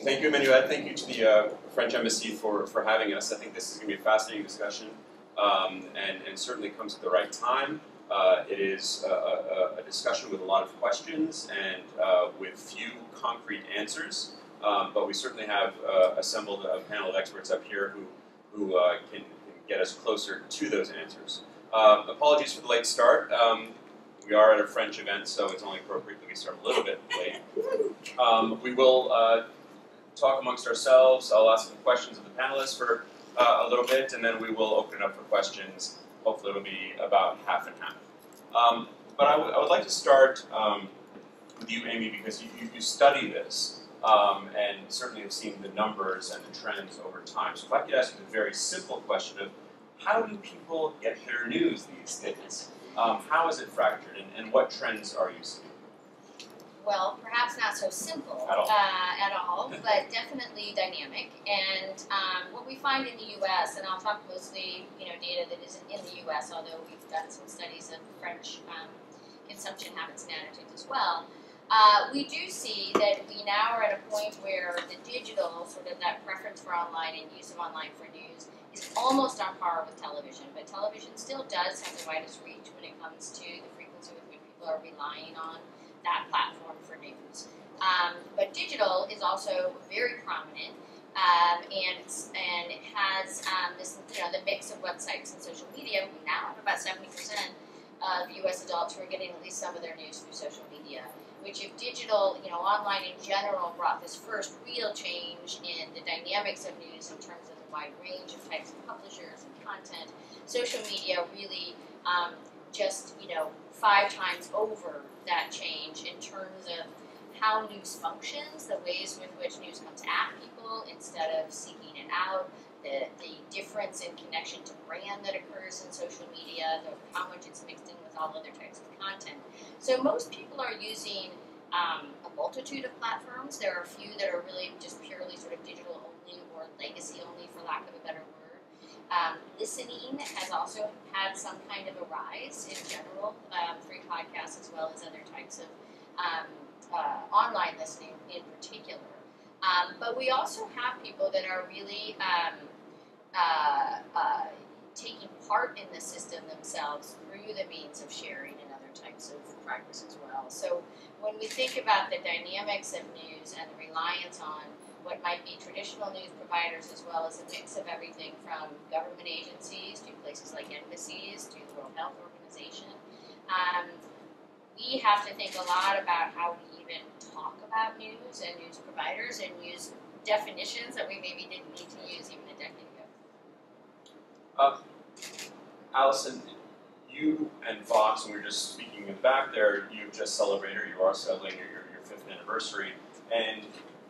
Thank you, Emmanuel. Thank you to the French Embassy for having us. I think this is going to be a fascinating discussion, and certainly comes at the right time. It is a discussion with a lot of questions and with few concrete answers, but we certainly have assembled a panel of experts up here who can get us closer to those answers. Apologies for the late start. We are at a French event, so it's only appropriate that we start a little bit late. We will talk amongst ourselves. I'll ask some questions of the panelists for a little bit, and then we will open it up for questions. Hopefully it'll be about half and half. But I would like to start with you, Amy, because you study this, and certainly have seen the numbers and the trends over time. So if I could ask you the very simple question of, how do people get their news these days? How is it fractured, and what trends are you seeing? Well, perhaps not so simple at all, but definitely dynamic. And what we find in the U.S., and I'll talk mostly, data that is in the U.S., although we've done some studies of French consumption habits and attitudes as well. We do see that we now are at a point where the digital, sort of that preference for online and use of online for news, is almost on par with television. But television still does have the widest reach when it comes to the frequency with which people are relying on that platform for news. But digital is also very prominent, and it has this, the mix of websites and social media. We now have about 70% of U.S. adults who are getting at least some of their news through social media. Which, if digital, online in general, brought this first real change in the dynamics of news in terms of the wide range of types of publishers and content, social media really just 5 times over that change in terms of how news functions, the ways with which news comes at people instead of seeking it out, the difference in connection to brand that occurs in social media, how much it's mixed in with all other types of content. So most people are using a multitude of platforms. There are a few that are really just purely sort of digital only or legacy only, for lack of a better word. Listening has also had some kind of a rise in general, through podcasts as well as other types of online listening in particular. But we also have people that are really taking part in the system themselves through the means of sharing and other types of practice as well. So when we think about the dynamics of news and the reliance on what might be traditional news providers, as well as a mix of everything from government agencies to places like embassies to the World Health Organization, we have to think a lot about how we even talk about news and news providers and use definitions that we maybe didn't need to use even a decade ago. Allison, you and Vox, and we were just speaking in the back there, you just celebrated, or you are celebrating your 5th anniversary, and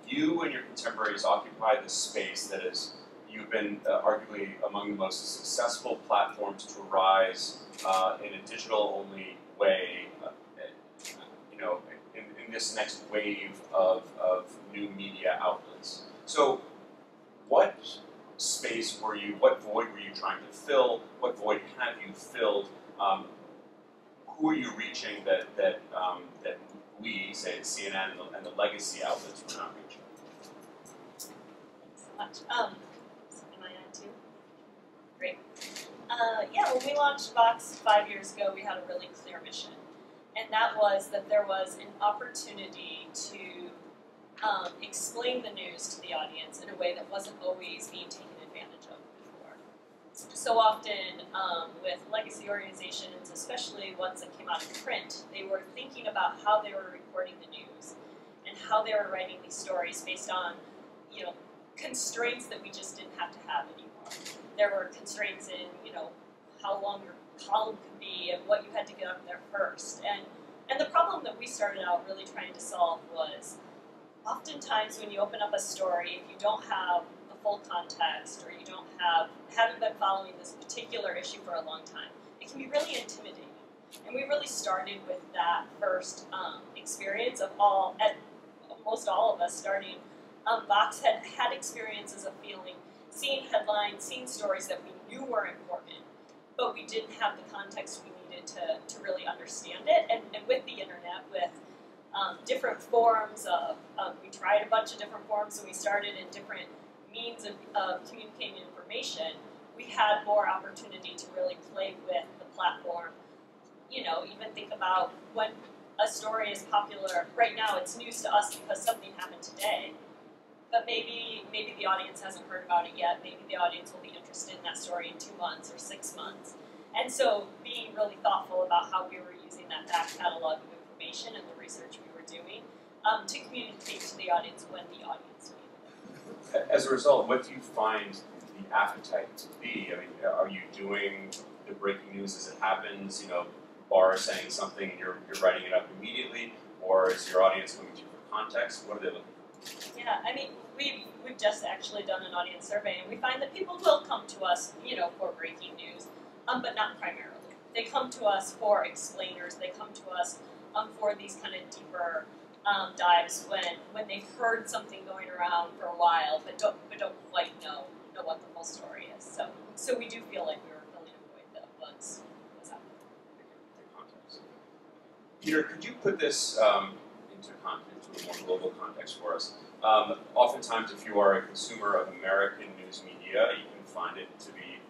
you and your contemporaries occupy this space that is, you've been arguably among the most successful platforms to rise in a digital-only way, in this next wave of new media outlets. So, what space were you, what void were you trying to fill? What void have you filled? Who are you reaching that we, say at CNN and the legacy outlets, were not reaching? Thanks so much. Am I on too? Great. When we launched Vox 5 years ago, we had a really clear mission. And that was that there was an opportunity to explain the news to the audience in a way that wasn't always being taken advantage of before. So often with legacy organizations, especially ones that came out in print, they were thinking about how they were reporting the news and how they were writing these stories based on, constraints that we just didn't have to have anymore. There were constraints in, how long your column could be and what you had to get up there first. And the problem that we started out really trying to solve was, oftentimes when you open up a story, if you don't have the full context, or you haven't been following this particular issue for a long time, it can be really intimidating. And we really started with that first experience of almost all of us starting. Vox had experiences of seeing headlines, seeing stories that we knew were important, but we didn't have the context we needed to really understand it. And with the internet, with different forms of, we tried a bunch of different forms, and we started in different means of communicating information, we had more opportunity to really play with the platform. You know, even think about when a story is popular. Right now, it's news to us because something happened today. But maybe the audience hasn't heard about it yet. Maybe the audience will be interested in that story in 2 months or 6 months. And so being really thoughtful about how we were using that back catalog of information and the research we were doing to communicate to the audience when the audience needed it. As a result, what do you find the appetite to be? I mean, are you doing the breaking news as it happens? You know, Bar saying something and you're writing it up immediately, or is your audience coming to you for context? What are they looking for? Yeah, I mean, we've just actually done an audience survey, and we find that people will come to us, you know, for breaking news, but not primarily. They come to us for explainers. They come to us for these kind of deeper dives when they've heard something going around for a while, but don't quite know what the full story is. So we do feel like we were filling a void that was happening. Peter, could you put this into a more global context for us? Oftentimes, if you are a consumer of American news media, you can find it to be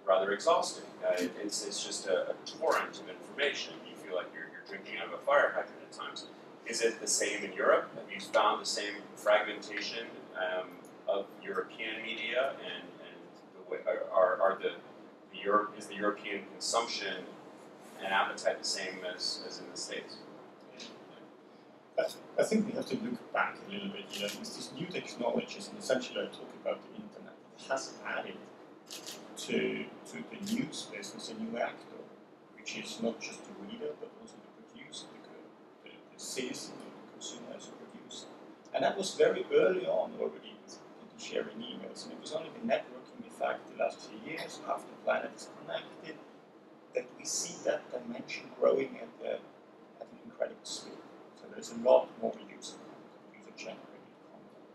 rather exhausting. It's just a torrent of information. You feel like you're drinking out of a fire hydrant at times. Is it the same in Europe? Have you found the same fragmentation of European media, and the way, is the European consumption and appetite the same as in the States? I think we have to look back a little bit. You know, with these new technologies, and essentially I talk about the internet, it has added to the news business a new actor, which is not just the reader, but also the producer, the citizen, the consumer as a producer. And that was very early on already with people sharing emails, and it was only the networking effect the last few years, after the planet is connected, that we see that dimension growing at an incredible speed. So there's a lot more user-generated content.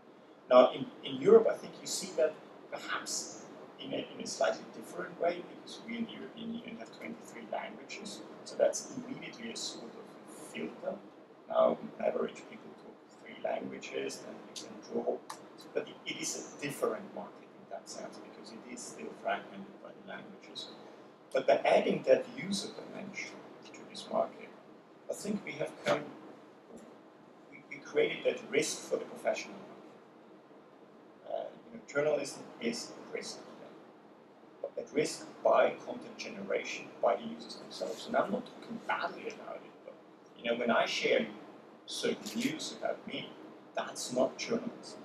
Now, in Europe, I think you see that perhaps in a slightly different way, because we in the European Union have 23 languages, so that's immediately a sort of filter. Now, on average, people talk 3 languages, and you can draw. But it is a different market in that sense, because it is still fragmented by the languages. But by adding that user dimension to this market, I think we have we created that risk for the professional market. Journalism is at risk, but at risk by content generation, by the users themselves. And I'm not talking badly about it, but when I share certain news about me, that's not journalism.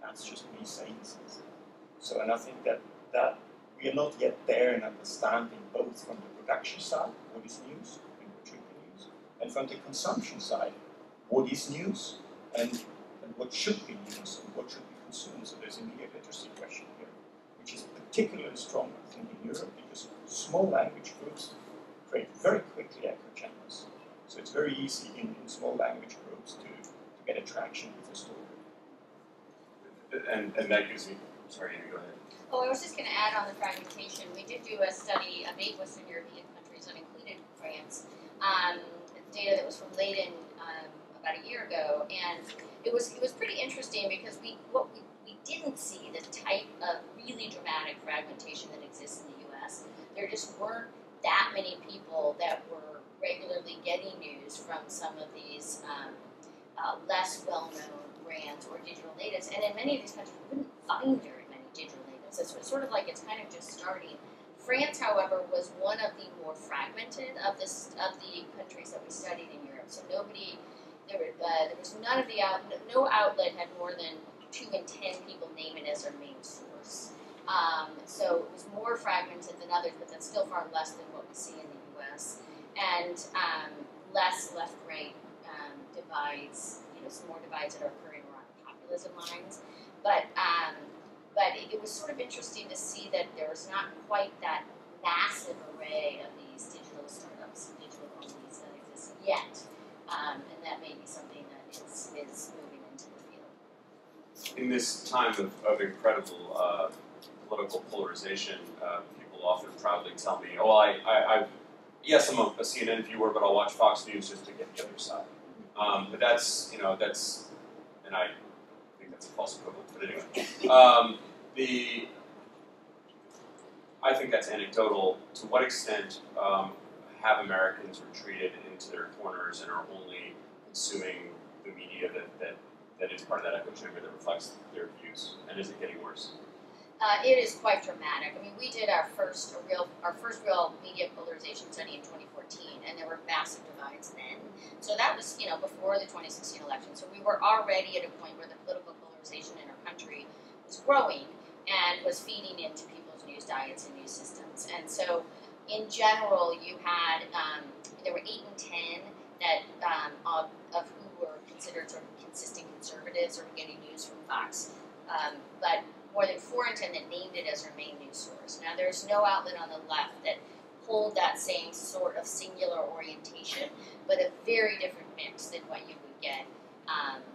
That's just me saying something. So, and I think that we are not yet there in understanding both from the production side, what is news and what should be news, and from the consumption side, what is news and what should be news and what should be consumed. So there's a media literacy question here, which is particularly strong, I think, in Europe, because small language groups create very quickly echo chambers. So it's very easy in small language groups to get attraction with a story. And that gives me, sorry, Amy, go ahead. Oh, I was just going to add on the fragmentation. We did do a study of 8 Western European countries, that included France, data that was from Leiden about a year ago, and it was pretty interesting because we didn't see the type of really dramatic fragmentation that exists in the U.S. There just weren't that many people that were regularly getting news from some of these less well-known brands or digital natives, and in many of these countries, we couldn't find very many digital natives. So it's sort of like it's kind of just starting. France, however, was one of the more fragmented of the countries that we studied in Europe. So there was none of no outlet had more than 2 in 10 people name it as their main source. So it was more fragmented than others, but that's still far less than what we see in the U.S. And less left-right divides. Some more divides that are occurring around populism lines, but it was sort of interesting to see that there was not quite that massive array of these digital startups, digital onlys that exist yet, and that may be something that is moving into the field. In this time of incredible political polarization, people often proudly tell me, "Oh, yes, I'm a CNN viewer, but I'll watch Fox News just to get the other side." But that's, and I think that's a false equivalent, but anyway. I think that's anecdotal. To what extent have Americans retreated into their corners and are only consuming the media that is part of that echo chamber that reflects their views? And is it getting worse? It is quite dramatic. I mean, we did our first real media polarization study in 2014, and there were massive divides then. So that was, before the 2016 election. So we were already at a point where the political polarization in our country was growing and was feeding into people's news diets and news systems. And so, in general, you had there were 8 in 10 that of who were considered sort of consistent conservatives or getting news from Fox, but more than 4 in 10 that named it as their main news source. Now, there's no outlet on the left that hold that same sort of singular orientation, but a very different mix than what you would get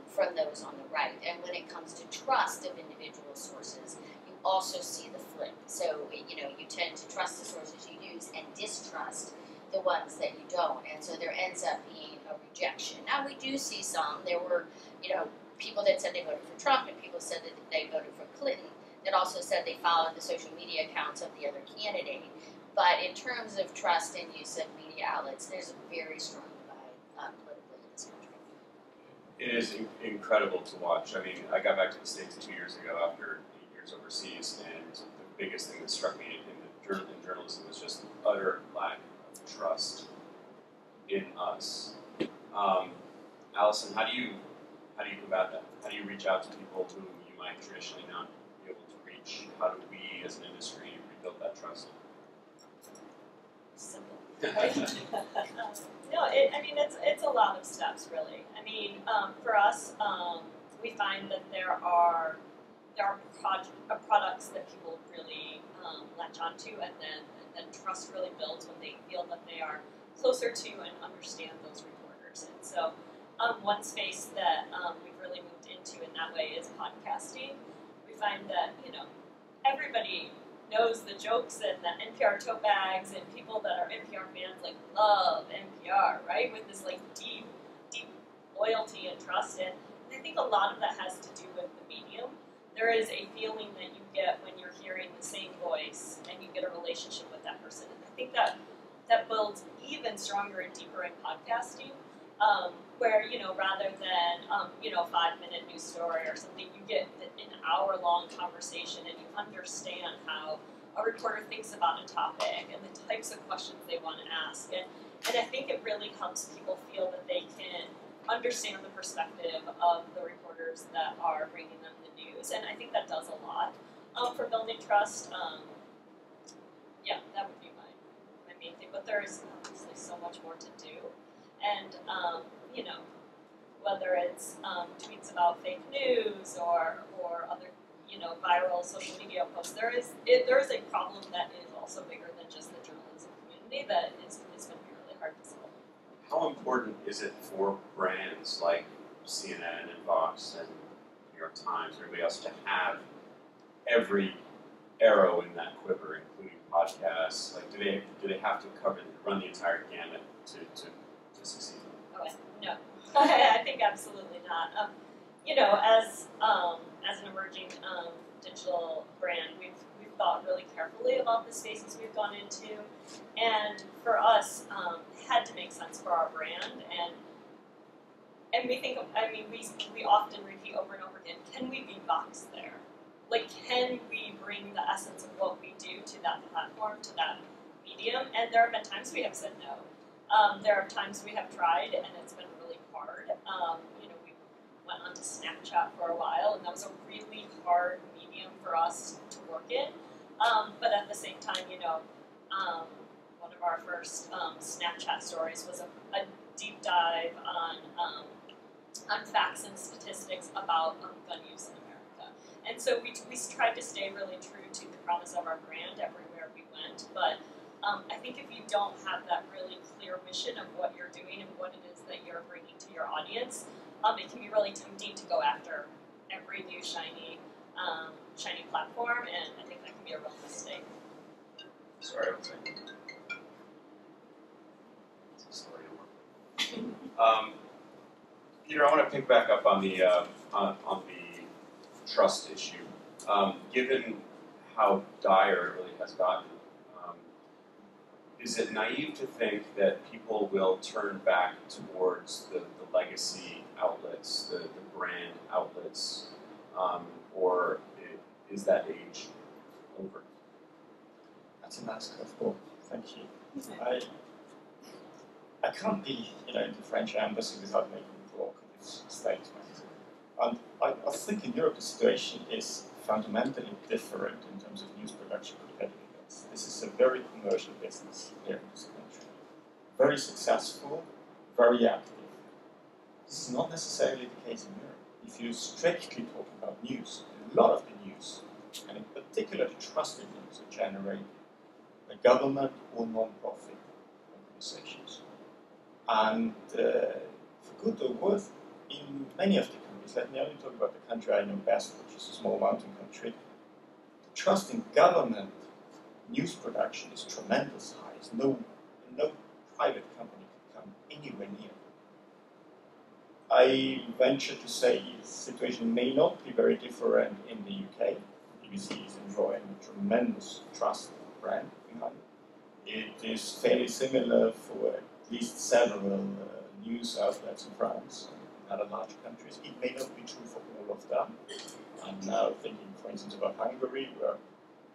from those on the right. And when it comes to trust of individual sources, you also see the flip. So, you tend to trust the sources you use and distrust the ones that you don't. And so there ends up being a rejection. Now, we do see some. There were, people that said they voted for Trump and people said that they voted for Clinton that also said they followed the social media accounts of the other candidate. But in terms of trust and use of media outlets, there's a very strong divide politically in this country. It is incredible to watch. I mean, I got back to the States 2 years ago after 8 years overseas, and the biggest thing that struck me in journalism was just utter lack of trust in us. Allison, how do you combat that? How do you reach out to people who you might traditionally not be able to reach? How do we, as an industry, rebuild that trust? Simple. No, it's a lot of steps, really. I mean, for us, we find that there are products that people really latch onto, and then trust really builds when they feel that they are closer to and understand those reporters. And so, one space that we've really moved into in that way is podcasting. We find that everybody knows the jokes and the NPR tote bags, and people that are NPR fans love NPR, right? With this deep loyalty and trust, and I think a lot of that has to do with the medium. There is a feeling that you get when you're hearing the same voice and you get a relationship with that person, and I think that builds even stronger and deeper in podcasting. Where, rather than, a 5-minute news story or something, you get an hour-long conversation and you understand how a reporter thinks about a topic and the types of questions they want to ask. And I think it really helps people feel that they can understand the perspective of the reporters that are bringing them the news. And I think that does a lot for building trust. Yeah, that would be my main thing. But there is obviously so much more to do. And, whether it's tweets about fake news or other, viral social media posts, there is a problem that is also bigger than just the journalism community that is going to be really hard to solve. How important is it for brands like CNN and Fox and New York Times and everybody else to have every arrow in that quiver, including podcasts? Do they have to run the entire gamut to succeed? Oh, no. I think absolutely not. As an emerging digital brand, we've thought really carefully about the spaces we've gone into, and for us, it had to make sense for our brand, and we think, we often repeat over and over again, can we be Vox there? Can we bring the essence of what we do to that platform, to that medium? And there have been times we have said no. There are times we have tried, and it's been really hard. We went onto Snapchat for a while, and that was a really hard medium for us to work in. But at the same time, one of our first Snapchat stories was a deep dive on facts and statistics about gun use in America. And so we tried to stay really true to the promise of our brand everywhere we went, but I think if you don't have that really clear mission of what you're doing and what it is that you're bringing to your audience, it can be really tempting to go after every new shiny platform, and I think that can be a real mistake. Sorry, I'm saying. It's a story to work. Peter, I want to pick back up on the trust issue. Given how dire it really has gotten, is it naive to think that people will turn back towards the legacy outlets, the brand outlets, or is that age over? That's a nice curveball. Thank you. I can't be, in the French embassy without making a provocative statement. And I think in Europe the situation is fundamentally different in terms of news production competitiveness. This is a very commercial business here in this country. Very successful, very active. This is not necessarily the case in Europe. If you strictly talk about news, a lot of the news, and in particular the trusted news, are generated by government or non-profit organizations. And for good or worse, in many of the countries, let me only talk about the country I know best, which is a small mountain country, the trust in government news production is tremendous high. No private company can come anywhere near. I venture to say the situation may not be very different in the UK. BBC is enjoying a tremendous trust brand behind it. It is fairly similar for at least several news outlets in France and other large countries. It may not be true for all of them. I'm now thinking, for instance, about Hungary, where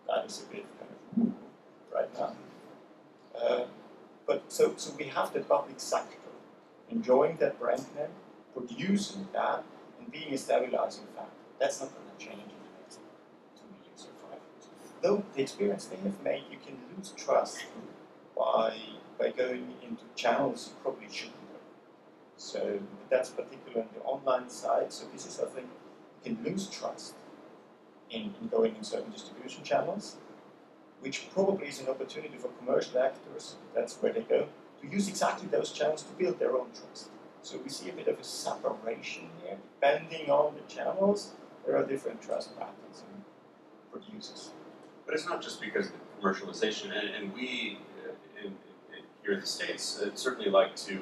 that is a bit kind of right now. But so we have the public sector enjoying that brand name, producing that, and being a stabilizing factor. That's not going to change in the next 2 years or 5 years. Though the experience they have made, you can lose trust by going into channels you probably shouldn't go. So that's particularly on the online side. So this is, I think, you can lose trust in going in certain distribution channels, which probably is an opportunity for commercial actors, that's where they go, to use exactly those channels to build their own trust. So we see a bit of a separation here. Depending on the channels, there are different trust patterns in producers. But it's not just because of the commercialization, and we here in the States certainly like to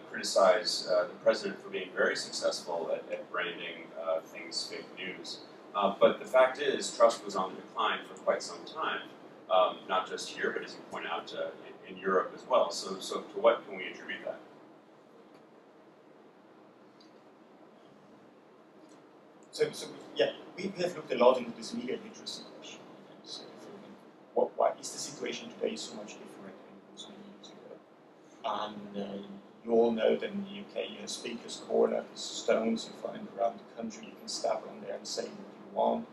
criticize the president for being very successful at branding things fake news. But the fact is, trust was on the decline for quite some time, not just here, but as you point out, in Europe as well. So to what can we attribute that? So we have looked a lot into this media literacy question. So why is the situation today so much different than it was many years ago? And you all know that in the UK you have speakers' corner, these stones you find around the country, you can stab on there and say what you want.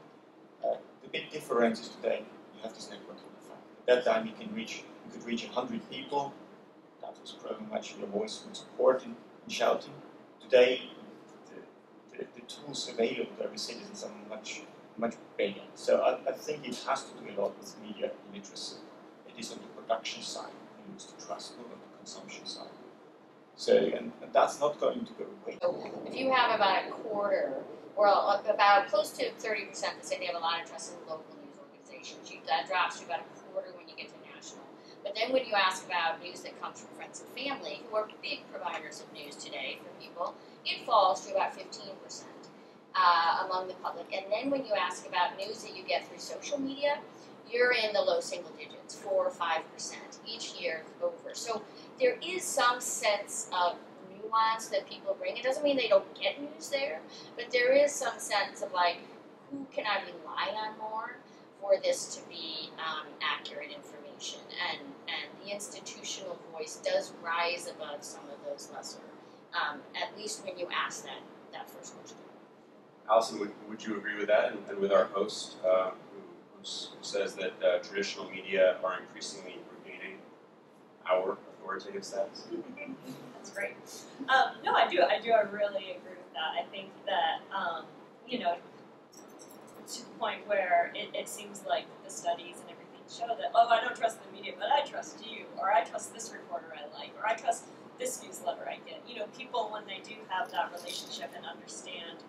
The big difference is today you have this networking effect. At that time you could reach 100 people. That was growing much your voice and support and shouting. Today the tools available to every citizen are much bigger. So I think it has to do a lot with media literacy. It is on the production side you lose the trust, not on the consumption side. So and that's not going to go away. So if you have about a quarter, or about close to 30% that say they have a lot of trust in local news organizations, that drops to about a quarter when you get to national. But then when you ask about news that comes from friends and family, who are big providers of news today for people, it falls to about 15% among the public. And then when you ask about news that you get through social media, you're in the low single digits, 4 or 5% each year over. So there is some sense of nuance that people bring. It doesn't mean they don't get news there, but there is some sense of like, who can I rely on more for this to be accurate information? And the institutional voice does rise above some of those lesser, at least when you ask that first question. Alison, would you agree with that, and with our host, who says that traditional media are increasingly regaining our authoritative status? That's great. No, I do. I really agree with that. I think that, to the point where it seems like the studies and everything show that, oh, I don't trust the media, but I trust you, or I trust this reporter I like, or I trust this newsletter I get. People, when they do have that relationship and understand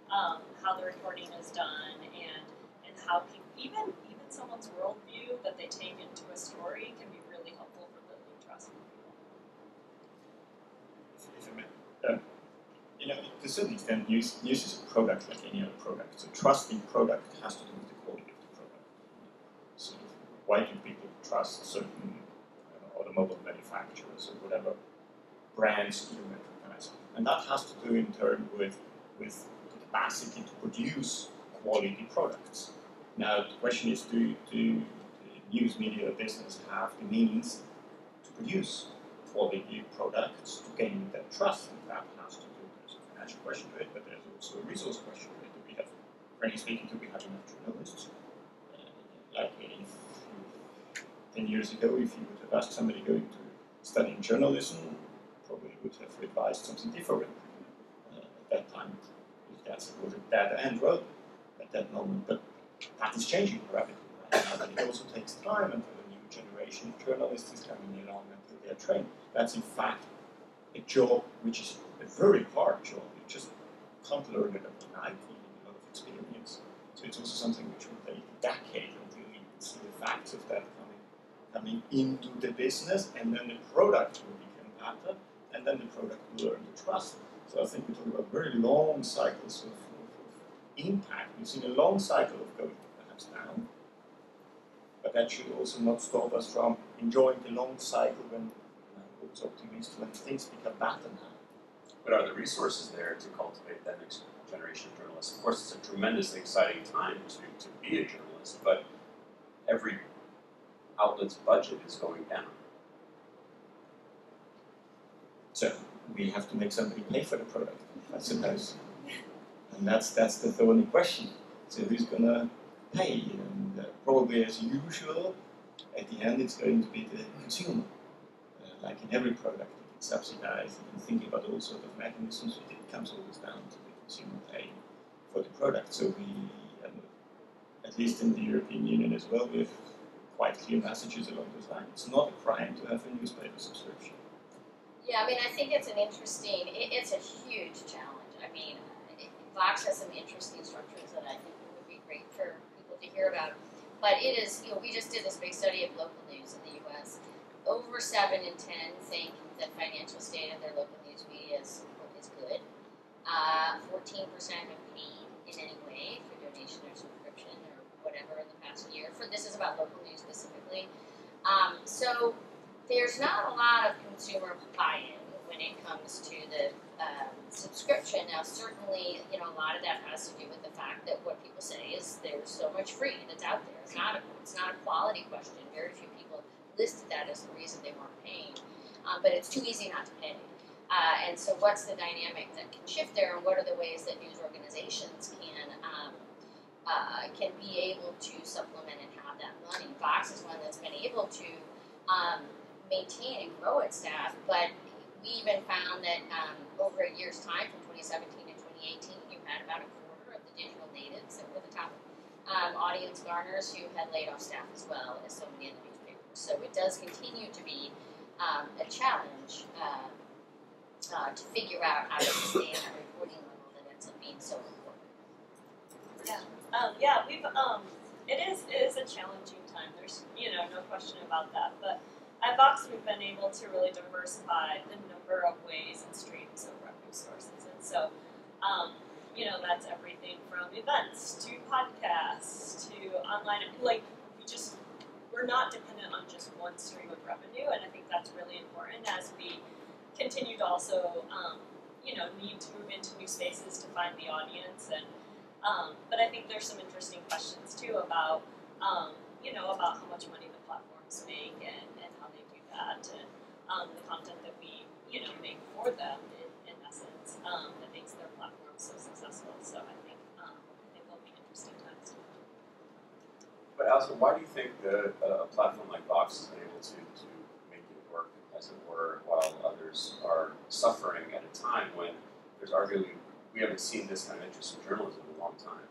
how the reporting is done and how people, even someone's worldview that they take into a story can be really helpful for building trust with people. In a certain extent, news is a product like any other product. So trusting product has to do with the quality of the product. So why do people trust certain automobile manufacturers or whatever brands you recognize? And that has to do in turn with the capacity to produce quality products. Now the question is, do the news media business have the means to produce quality products to gain their trust? And that has to do, there's a financial question to it, but there's also a resource question to it. Do we have, frankly speaking, do we have enough journalists? Like 10 years ago, if you would have asked somebody going to study journalism, probably would have advised something different at that time. That was a dead end road at that moment, but that is changing rapidly right now. And it also takes time until a new generation of journalists is coming along until they're trained. That's in fact a job which is a very hard job. You just can't learn it overnight. You need a lot of experience. So it's also something which will take a decade until you see the facts of that coming into the business, and then the product will become better, and then the product will earn the trust. So I think we're talking about very long cycles of impact. We've seen a long cycle of going perhaps down, but that should also not stop us from enjoying the long cycle when I was optimistic when things become better now. But are the resources there to cultivate that next generation of journalists? Of course, it's a tremendously exciting time to be a journalist, but every outlet's budget is going down. So we have to make somebody pay for the product, I suppose. And that's the thorny question. So who's going to pay? And probably as usual, at the end it's going to be the consumer. Like in every product, you can subsidize, you can think about all sorts of mechanisms, but it comes always down to the consumer paying for the product. So we, at least in the European Union as well, we have quite clear messages along those lines. It's not a crime to have a newspaper subscription. Yeah, I mean, I think it's it's a huge challenge. I mean, Vox has some interesting structures that I think would be great for people to hear about. But it is, we just did this big study of local news in the U.S. Over 7 in 10 think that financial state of their local news media is good. 14% have paid in any way for donation or subscription or whatever in the past year. This is about local news specifically. So there's not a lot of consumer buy-in when it comes to the subscription. Now, certainly, a lot of that has to do with the fact that what people say is there's so much free that's out there. It's not a quality question. Very few people listed that as the reason they weren't paying. But it's too easy not to pay. And so what's the dynamic that can shift there, and what are the ways that news organizations can be able to supplement and have that money? Vox is one that's been able to maintain and grow its staff, but we even found that over a year's time, from 2017 to 2018, you had about a quarter of the digital natives that were the top audience garners who had laid off staff as well as so many of the newspapers. So it does continue to be a challenge to figure out how to sustain that reporting level that ends up being so important. Yeah, we've it is a challenging time. There's no question about that. But at Vox, we've been able to really diversify the number of ways and streams of revenue sources, and so that's everything from events to podcasts to online. Like we're not dependent on just one stream of revenue, and I think that's really important as we continue to also need to move into new spaces to find the audience. And but I think there's some interesting questions too about about how much money the platforms make and how they do that, and the content that we make for them in essence that makes their platform so successful. So I think there'll be interesting times to come. But Alison, why do you think that a platform like Vox has been able to make it work, as it were, while others are suffering at a time when there's arguably, we haven't seen this kind of interest in journalism in a long time?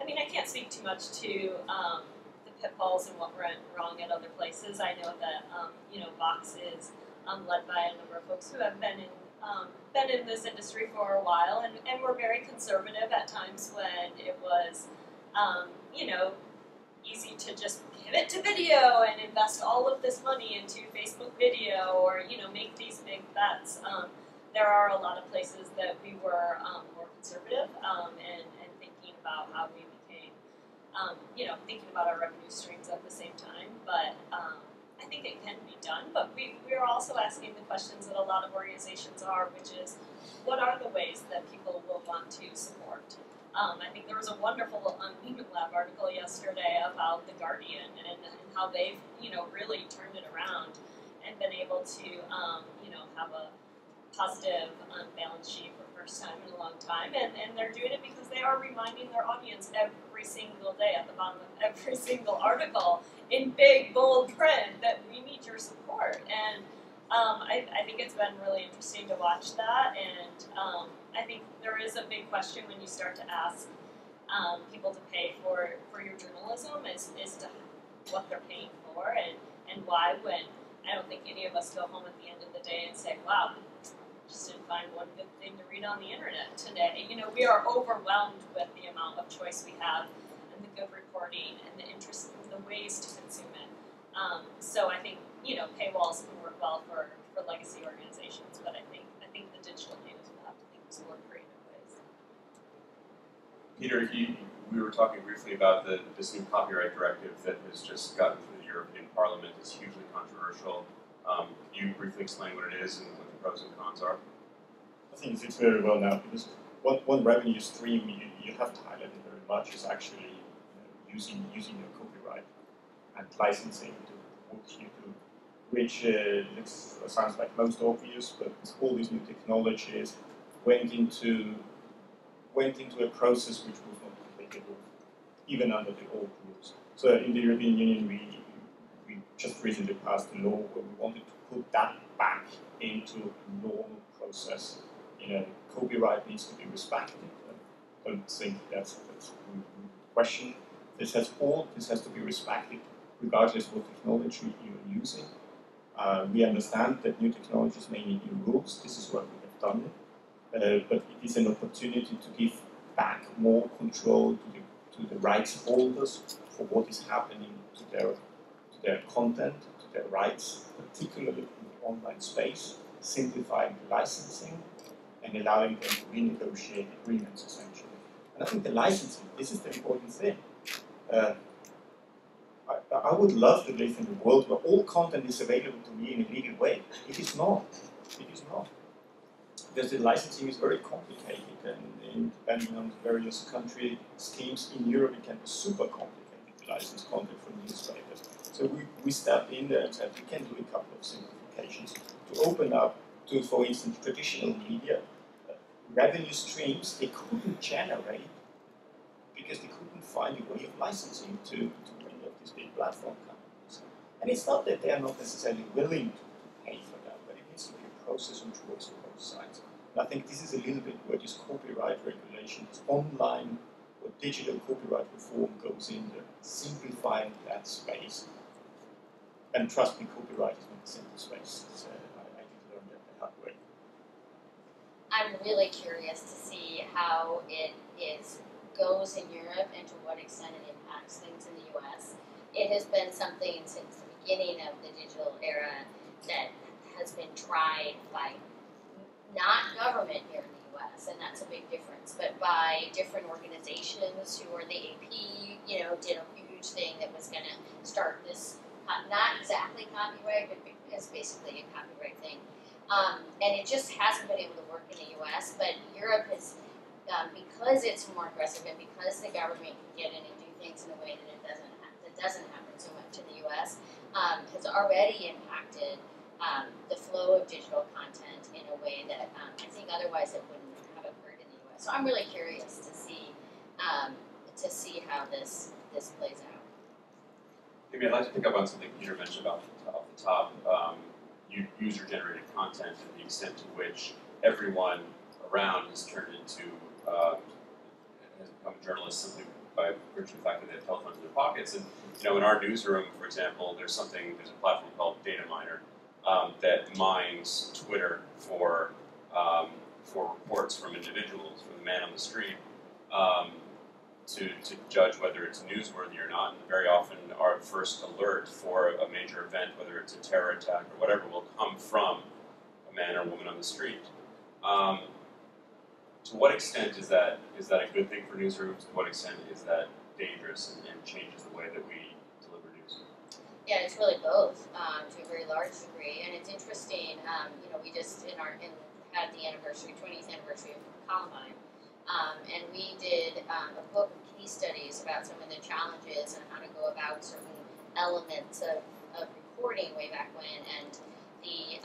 I mean, I can't speak too much to the pitfalls and what went wrong at other places. I know that Vox is led by a number of folks who have been in this industry for a while, and were very conservative at times when it was easy to just pivot to video and invest all of this money into Facebook video, or make these big bets there are a lot of places that we were more conservative and thinking about how we became, thinking about our revenue streams at the same time. But I think it can be done. But we are also asking the questions that a lot of organizations are, which is, what are the ways that people will want to support? I think there was a wonderful Lehman Lab article yesterday about The Guardian and how they've, really turned it around and been able to, have a positive balance sheet for the first time in a long time. And they're doing it because they are reminding their audience every single day at the bottom of every single article in big, bold print that we need your support. And I think it's been really interesting to watch that. And I think there is a big question when you start to ask people to pay for your journalism is to what they're paying for and why, when I don't think any of us go home at the end of the day and say, wow, just didn't find one good thing to read on the internet today. We are overwhelmed with the amount of choice we have and the good reporting and the interest in the ways to consume it. So I think, paywalls can work well for legacy organizations, but I think the digital natives will have to think of more creative ways. Peter, we were talking briefly about this new copyright directive that has just gotten through the European Parliament. It's hugely controversial. Can you briefly explain what it is and what the pros and cons are? I think it's very well now, because one revenue stream you have to highlight it very much is actually using your copyright and licensing to what you do, which sounds like most obvious, but all these new technologies went into a process which was not applicable, even under the old rules. So in the European Union, we just recently passed a law where we wanted to put that back into a normal process. Copyright needs to be respected. I don't think that's a question. This has to be respected regardless of what technology you're using. We understand that new technologies may need new rules. This is what we have done. But it is an opportunity to give back more control to the rights holders for what is happening to their content, to their rights, particularly in the online space, simplifying the licensing and allowing them to renegotiate agreements, essentially. And I think the licensing, this is the important thing. I would love to live in a world where all content is available to me in a legal way. It is not. It is not. Because the licensing is very complicated, and depending on the various country schemes in Europe, it can be super complicated to license content from newspapers. So we stepped in there and said we can do a couple of simplifications to open up to, for instance, traditional media revenue streams they couldn't generate because they couldn't find a way of licensing to many of these big platform companies. And it's not that they are not necessarily willing to pay for that, but it needs to be a process which works on both sides. And I think this is a little bit where this copyright regulation, this online or digital copyright reform goes in there, simplifying that space. And trust me, copyright is not a simple space. I did learn that the hard way. I'm really curious to see how it goes in Europe and to what extent it impacts things in the U.S. It has been something since the beginning of the digital era that has been tried by not government here in the U.S., and that's a big difference, but by different organizations who are the AP, did a huge thing that was going to start this, not exactly copyright, but it's basically a copyright thing. And it just hasn't been able to work in the U.S., but Europe has, because it's more aggressive and because the government can get in and do things in a way that doesn't happen so much in the U.S., has already impacted the flow of digital content in a way that I think otherwise it wouldn't have occurred in the U.S. So I'm really curious to see how this plays out. Maybe I'd like to pick up on something Peter mentioned off the top. User-generated content and the extent to which everyone around has turned into has become a journalist simply by virtue of the fact that they have telephones in their pockets. And in our newsroom, for example, there's a platform called Data Miner that mines Twitter for reports from individuals, from the man on the street, to judge whether it's newsworthy or not. And very often our first alert for a major event, whether it's a terror attack or whatever, will come from a man or woman on the street. To what extent is that a good thing for newsrooms? To what extent is that dangerous and changes the way that we deliver news? Yeah, it's really both to a very large degree, and it's interesting. We just had the 20th anniversary of Columbine, and we did a book of case studies about some of the challenges and how to go about certain elements of reporting way back when. And the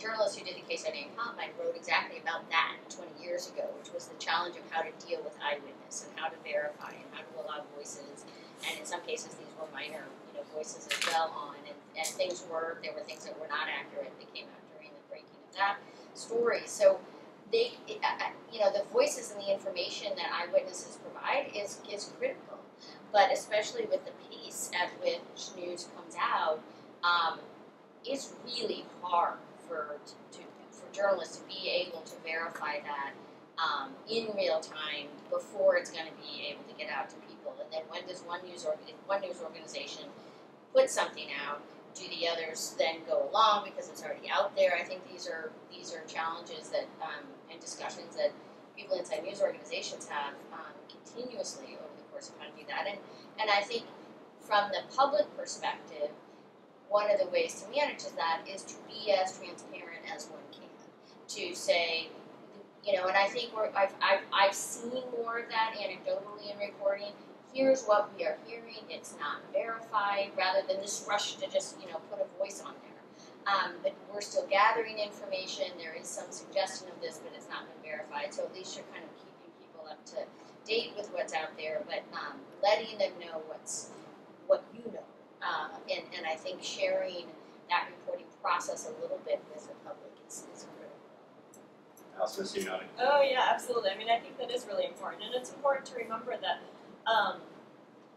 journalist who did the case study in Columbine wrote exactly about that 20 years ago, which was the challenge of how to deal with eyewitness and how to verify and how to allow voices. And in some cases, these were minor, voices as well on, and there were things that were not accurate that came out during the breaking of that story. So the voices and the information that eyewitnesses provide is critical, but especially with the pace at which news comes out, it's really hard for journalists to be able to verify that in real time before it's going to be able to get out to people. And then when does one news organization put something out, do the others then go along because it's already out there? I think these are challenges that and discussions that people inside news organizations have continuously over the course of how to do that. And I think from the public perspective, one of the ways to manage that is to be as transparent as one can. To say, and I think I've seen more of that anecdotally in reporting. Here's what we are hearing. It's not verified, rather than this rush to just put a voice on there. But we're still gathering information. There is some suggestion of this, but it's not been verified. So at least you're kind of keeping people up to date with what's out there, but letting them know what you know. And I think sharing that reporting process a little bit with the public is critical. Alison, you nodding? Oh yeah, absolutely. I mean, I think that is really important, and it's important to remember that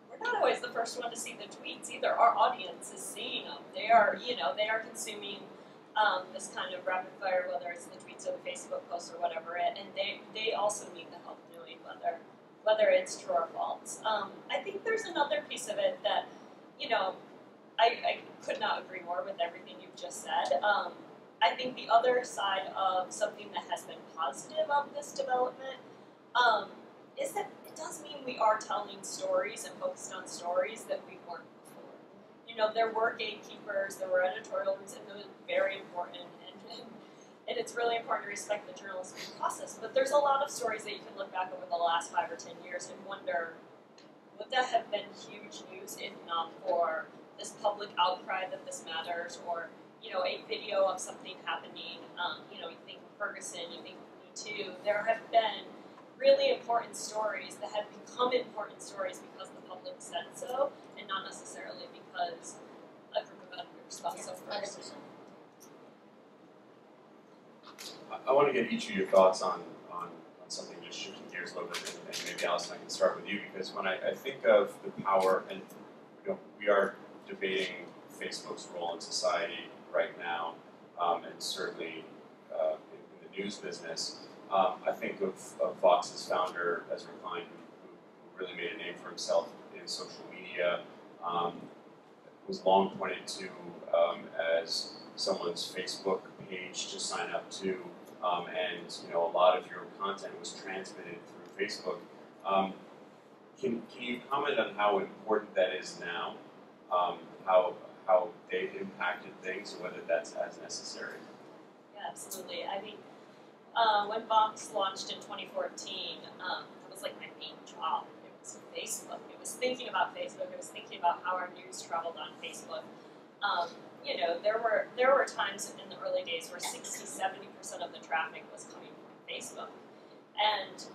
we're not always the first one to see the tweets either. Our audience is seeing them. They are consuming this kind of rapid fire, whether it's the tweets or the Facebook posts or whatever, and they also need the help knowing whether it's true or false. I think there's another piece of it that, I could not agree more with everything you've just said. I think the other side of something that has been positive of this development is that it does mean we are telling stories and focused on stories that we weren't before. There were gatekeepers, there were editorial rooms, and those are very important, and it's really important to respect the journalistic process. But there's a lot of stories that you can look back over the last 5 or 10 years and wonder, would that have been huge news if not for this public outcry that this matters, or a video of something happening? You think of Ferguson, you think of Me Too. There have been really important stories that have become important stories because the public said so, and not necessarily because a group of editors thought so first. 100%. I want to get each of your thoughts on something, just shifting gears a little bit, and maybe Alison, I can start with you, because when I think of the power, and we are debating Facebook's role in society right now, and certainly in the news business. I think of Fox's founder, Ezra Klein, who really made a name for himself in social media, was long pointed to as someone's Facebook page to sign up to, and a lot of your content was transmitted through Facebook. Can you comment on how important that is now? How they've impacted things, and whether that's as necessary? Yeah, absolutely. I mean, when Vox launched in 2014, that was like my main job. It was Facebook. It was thinking about Facebook. It was thinking about how our news traveled on Facebook. There were times in the early days where 60-70% of the traffic was coming from Facebook, and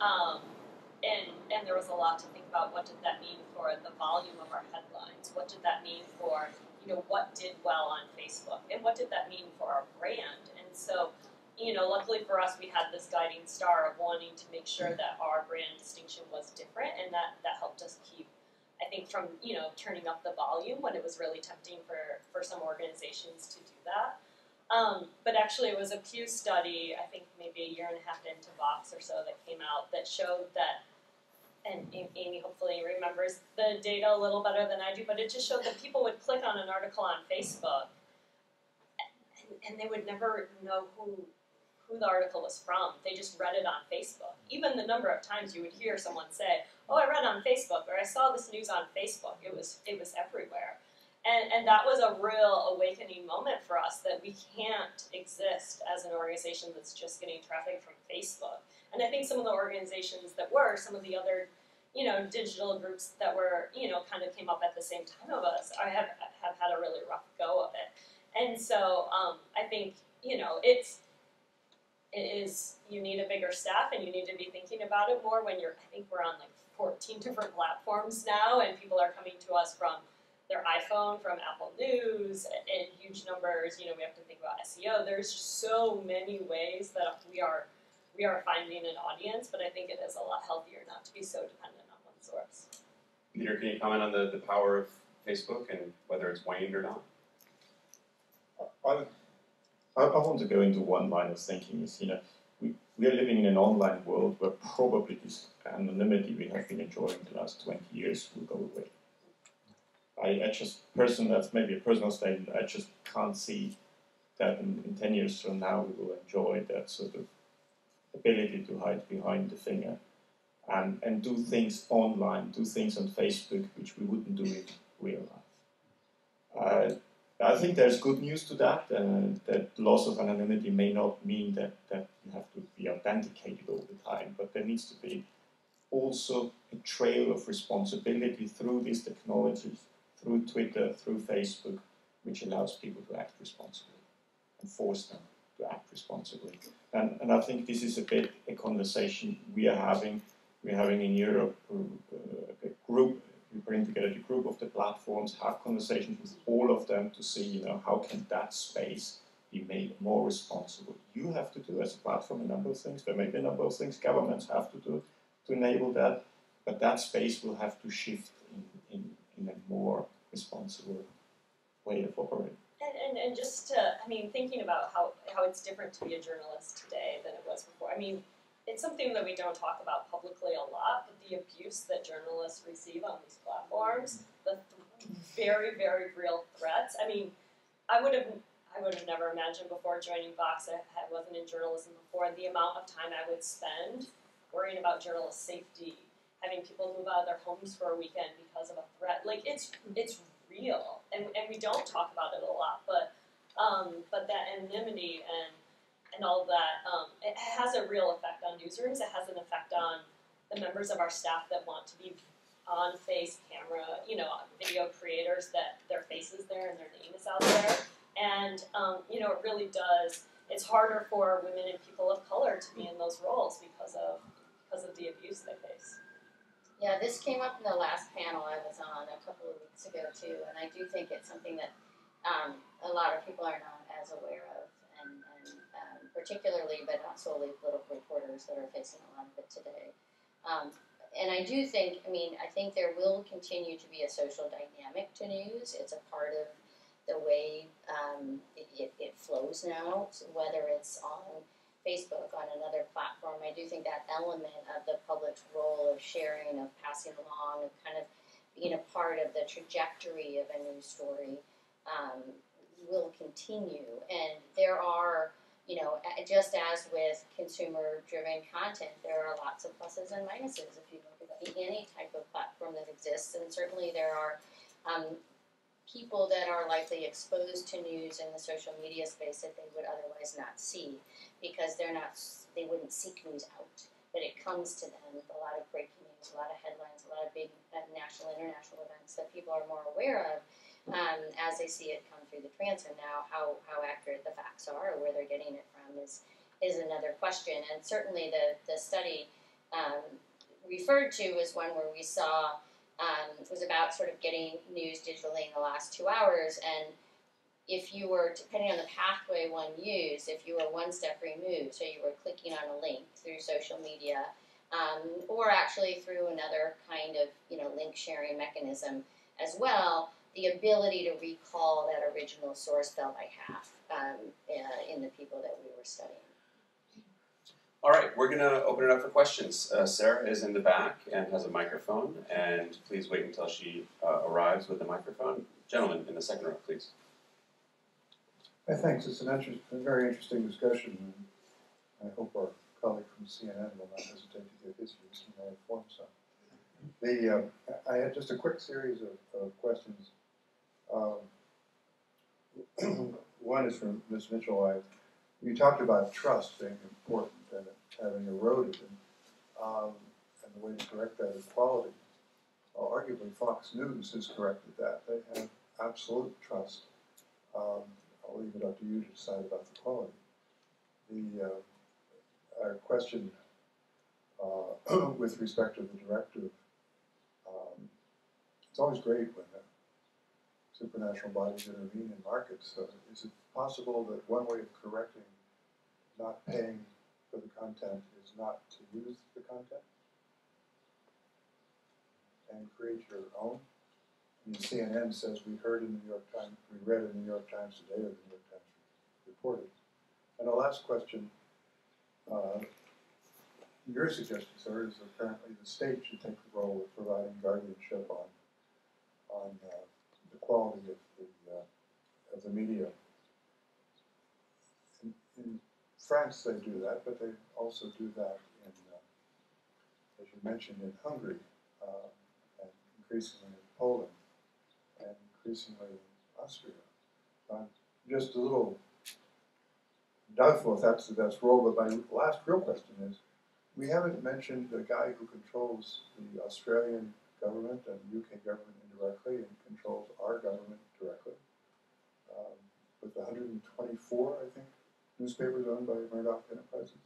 there was a lot to think about. What did that mean for the volume of our headlines? What did that mean for what did well on Facebook, and what did that mean for our brand? And so, luckily for us, we had this guiding star of wanting to make sure that our brand distinction was different, and that helped us keep, I think, from turning up the volume when it was really tempting for some organizations to do that. But actually, it was a Pew study, I think maybe a year and a half into Vox or so, that came out that showed that, and Amy hopefully remembers the data a little better than I do, but it just showed that people would click on an article on Facebook, and they would never know who who the article was from. They just read it on Facebook. Even the number of times you would hear someone say, "Oh, I read on Facebook," or "I saw this news on Facebook." It was everywhere. And that was a real awakening moment for us, that we can't exist as an organization that's just getting traffic from Facebook. And I think some of the organizations that were, some of the other, digital groups that were, kind of came up at the same time of us, have had a really rough go of it. And so I think, it is, you need a bigger staff, and you need to be thinking about it more when I think we're on like 14 different platforms now, and people are coming to us from their iPhone, from Apple News, in huge numbers. We have to think about SEO. There's just so many ways that we are finding an audience, but I think it is a lot healthier not to be so dependent on one source. Peter, can you comment on the power of Facebook and whether it's waned or not? I want to go into one line of thinking is, we are living in an online world where probably this anonymity we have been enjoying the last 20 years will go away. That's maybe a personal statement, I just can't see that in 10 years from now we will enjoy that sort of ability to hide behind the finger and do things online, do things on Facebook which we wouldn't do in real life. I think there's good news to that, that loss of anonymity may not mean that you have to be authenticated all the time, but there needs to be also a trail of responsibility through these technologies, through Twitter, through Facebook, which allows people to act responsibly and force them to act responsibly. And I think this is a bit a conversation we are having. We're having in Europe a group. We bring together the group of the platforms, have conversations with all of them to see, how can that space be made more responsible. You have to do as a platform a number of things. There may be a number of things governments have to do to enable that, but that space will have to shift in a more responsible way of operating. And just to, thinking about how it's different to be a journalist today than it was before. It's something that we don't talk about publicly a lot, but the abuse that journalists receive on these platforms, the very, very real threats. I would have never imagined before joining Vox, I wasn't in journalism before, the amount of time I would spend worrying about journalist safety, having people move out of their homes for a weekend because of a threat. Like, it's real, and we don't talk about it a lot, but that anonymity and all that, it has a real effect on newsrooms. It has an effect on the members of our staff that want to be on face camera, video creators that their face is there and their name is out there. And, it really does, it's harder for women and people of color to be in those roles because of the abuse they face. Yeah, this came up in the last panel I was on a couple of weeks ago too, and I do think it's something that a lot of people are not as aware of, and particularly, but not solely, political reporters that are facing a lot of it today. And I do think, I think there will continue to be a social dynamic to news. It's a part of the way it flows now, so whether it's on Facebook, on another platform. I do think that element of the public's role of sharing, of passing along, of kind of being a part of the trajectory of a news story will continue. And there are, just as with consumer-driven content, there are lots of pluses and minuses if you look at any type of platform that exists. And certainly there are people that are likely exposed to news in the social media space that they would otherwise not see, because they wouldn't seek news out, but it comes to them with a lot of breaking news, a lot of headlines, a lot of big national, international events that people are more aware of as they see it come through the transom. Now, how accurate the facts are, or where they're getting it from, is another question. And certainly the study referred to was one where we saw it was about sort of getting news digitally in the last 2 hours, and if you were, depending on the pathway one used, if you were one step removed, so you were clicking on a link through social media, or actually through another kind of link sharing mechanism as well, the ability to recall that original source fell by half in the people that we were studying. All right, we're going to open it up for questions. Sarah is in the back and has a microphone, and please wait until she arrives with the microphone. Gentlemen in the second row, please. Thanks. It's a very interesting discussion. I hope our colleague from CNN will not hesitate to give his views. He may have formed some. I had just a quick series of questions. One is from Ms. Mitchell. You talked about trust being important and it having eroded, and the way to correct that is quality. Well, arguably, Fox News has corrected that. They have absolute trust. I'll leave it up to you to decide about the quality. Our question with respect to the directive, it's always great when supernatural bodies intervene in markets. Is it possible that one way of correcting not paying for the content is not to use the content and create your own? I mean, CNN says we heard in the New York Times, we read in the New York Times today, or the New York Times reported. And the last question, your suggestion, sir, is apparently the state should take the role of providing guardianship on the quality of the media. In France, they do that, but they also do that in, as you mentioned, in Hungary, and increasingly in Poland, and increasingly in Austria. I'm just a little doubtful if that's the best role, but my last real question is, we haven't mentioned the guy who controls the Australian government and the UK government indirectly and controls our government directly, with 124, I think, newspapers owned by Murdoch Enterprises.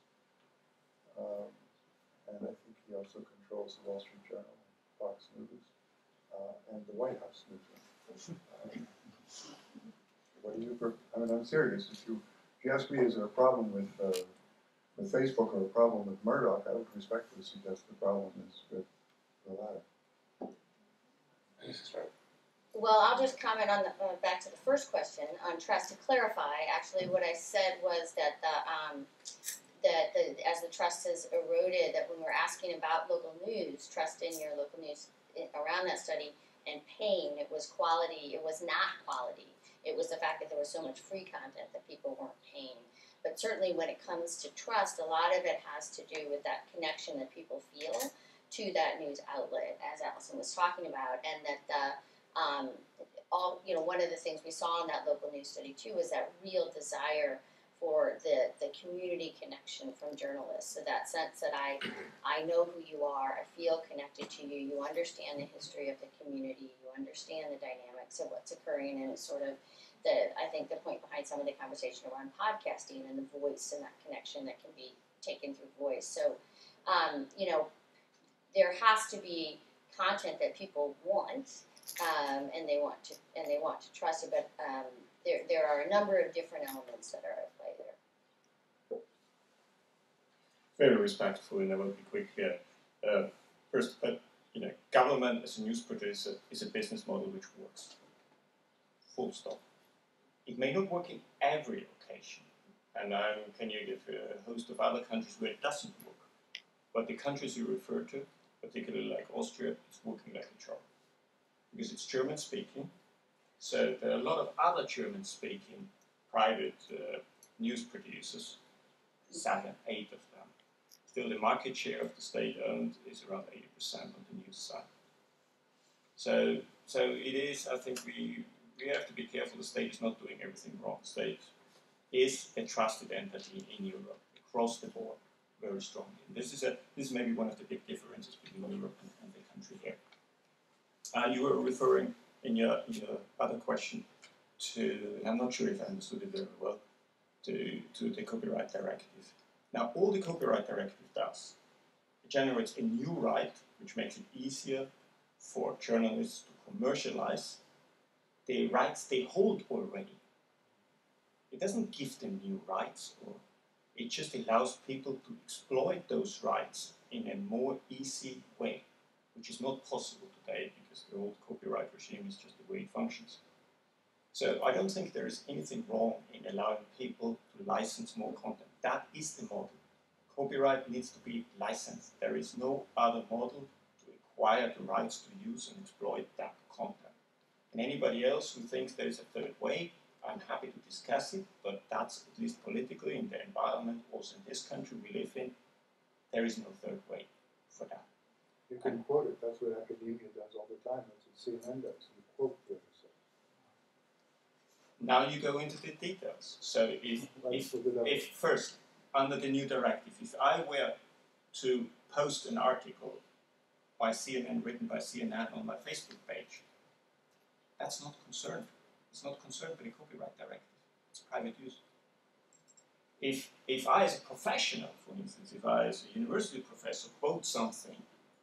And I think he also controls the Wall Street Journal, Fox News, and the White House newsroom. What do you? I mean, I'm serious. If you ask me, is there a problem with Facebook or a problem with Murdoch, I would respectfully suggest the problem is with the latter. Well, I'll just comment on back to the first question on trust. To clarify, actually, what I said was that as the trust has eroded, that when we're asking about local news, trust in your local news around that study, and pain, it was quality. It was not quality. It was the fact that there was so much free content that people weren't paying. But certainly, when it comes to trust, a lot of it has to do with that connection that people feel to that news outlet, as Allison was talking about, and that one of the things we saw in that local news study too was that real desire for the community connection from journalists. So that sense that I know who you are, I feel connected to you, you understand the history of the community, you understand the dynamics of what's occurring, and it's sort of I think the point behind some of the conversation around podcasting and the voice and that connection that can be taken through voice. So, there has to be content that people want, and they want to trust it. But there are a number of different elements that are at play there. Very respectful, and I will be quick here. First, government as a news producer is a business model which works. Full stop. It may not work in every location, and can you give a host of other countries where it doesn't work. But the countries you refer to, particularly like Austria, it's working like a charm. Because it's German-speaking, so there are a lot of other German-speaking private news producers, 7, 8 of them. Still, the market share of the state-owned is around 80% on the news side. So it is, I think we have to be careful. The state is not doing everything wrong. The state is a trusted entity in Europe, across the board, very strongly. And this is maybe one of the big differences between Europe and the country here. You were referring in your other question to, and I'm not sure if I understood it very well, to the copyright directive. Now, all the copyright directive does, it generates a new right, which makes it easier for journalists to commercialize the rights they hold already. It doesn't give them new rights, or it just allows people to exploit those rights in a more easy way, which is not possible today because the old copyright regime is just the way it functions. So I don't think there is anything wrong in allowing people to license more content. That is the model. Copyright needs to be licensed. There is no other model to acquire the rights to use and exploit that content. And anybody else who thinks there is a third way, I'm happy to discuss it, but that's, at least politically, in the environment, also in this country we live in, there is no third way for that. You can quote it. That's what academia does all the time. That's what CNN does. You quote the other side. Now you go into the details. So if first, under the new directive, if I were to post an article by CNN, written by CNN on my Facebook page, that's not concerned. It's not concerned by the copyright directive. It's private use. If I, as a professional, for instance, if I, as a university professor, quote something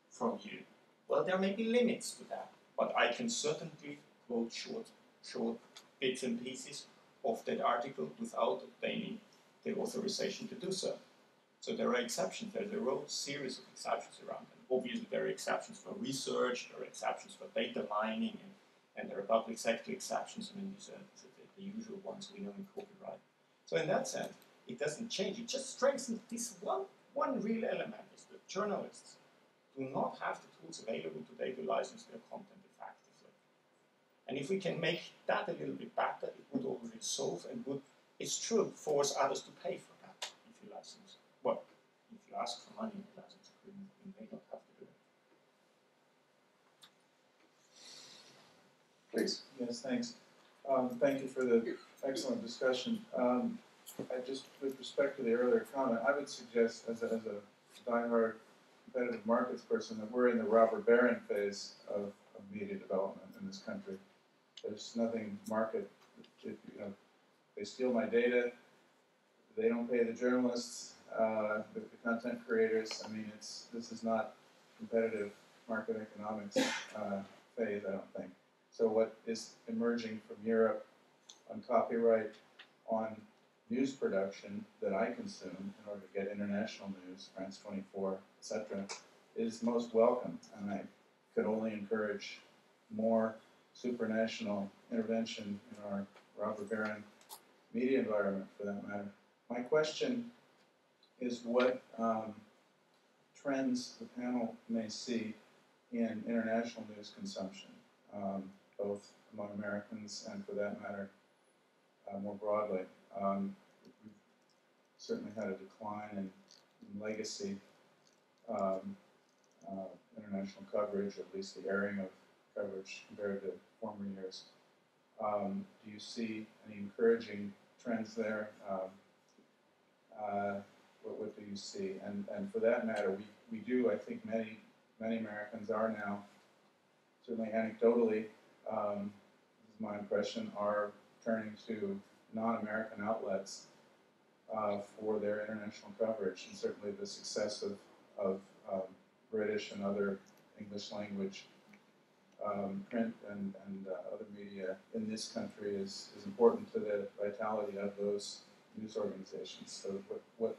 from you, well, there may be limits to that, but I can certainly quote short bits and pieces of that article without obtaining the authorization to do so. So there are exceptions. There's a whole series of exceptions around them. Obviously, there are exceptions for research, there are exceptions for data mining, and there are public sector exceptions. I mean, these are the usual ones we know in copyright. So in that sense, it doesn't change. It just strengthens this one real element, is that journalists do not have the tools available today to license their content effectively. And if we can make that a little bit better, it would already solve and would, it's true, force others to pay for that if you license. Well, if you ask for money in the license agreement, you may not have to do it. Please. Yes, thanks. Thank you for the excellent discussion. Just with respect to the earlier comment, I would suggest, as a diehard competitive markets person, that we're in the robber baron phase of media development in this country. There's nothing market. They steal my data. They don't pay the journalists, the content creators. I mean, this is not competitive market economics phase, I don't think. So what is emerging from Europe on copyright, on news production that I consume in order to get international news, France 24, etc., is most welcome. And I could only encourage more supranational intervention in our robber baron media environment, for that matter. My question is what trends the panel may see in international news consumption, both among Americans and, for that matter, more broadly. We've certainly had a decline in legacy international coverage, or at least the airing of coverage compared to former years. Do you see any encouraging trends there? What do you see? And for that matter, we do, I think many Americans are now, certainly anecdotally, this is my impression, are turning to non-American outlets for their international coverage, and certainly the success of British and other English language print and other media in this country is important to the vitality of those news organizations. So what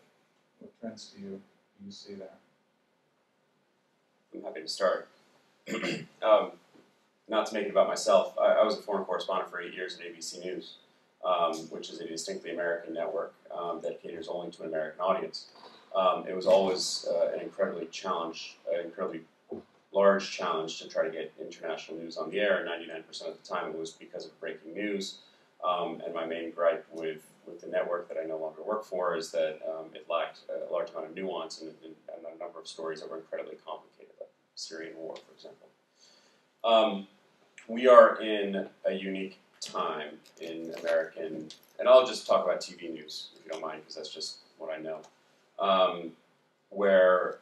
trends do you see there? I'm happy to start. Not to make it about myself, I was a foreign correspondent for 8 years at ABC News, which is a distinctly American network that caters only to an American audience. It was always an incredibly large challenge to try to get international news on the air. 99% of the time it was because of breaking news. And my main gripe with the network that I no longer work for is that it lacked a large amount of nuance and a number of stories that were incredibly complicated, like the Syrian war, for example. We are in a unique time in American, and I'll just talk about TV news, if you don't mind, because that's just what I know, where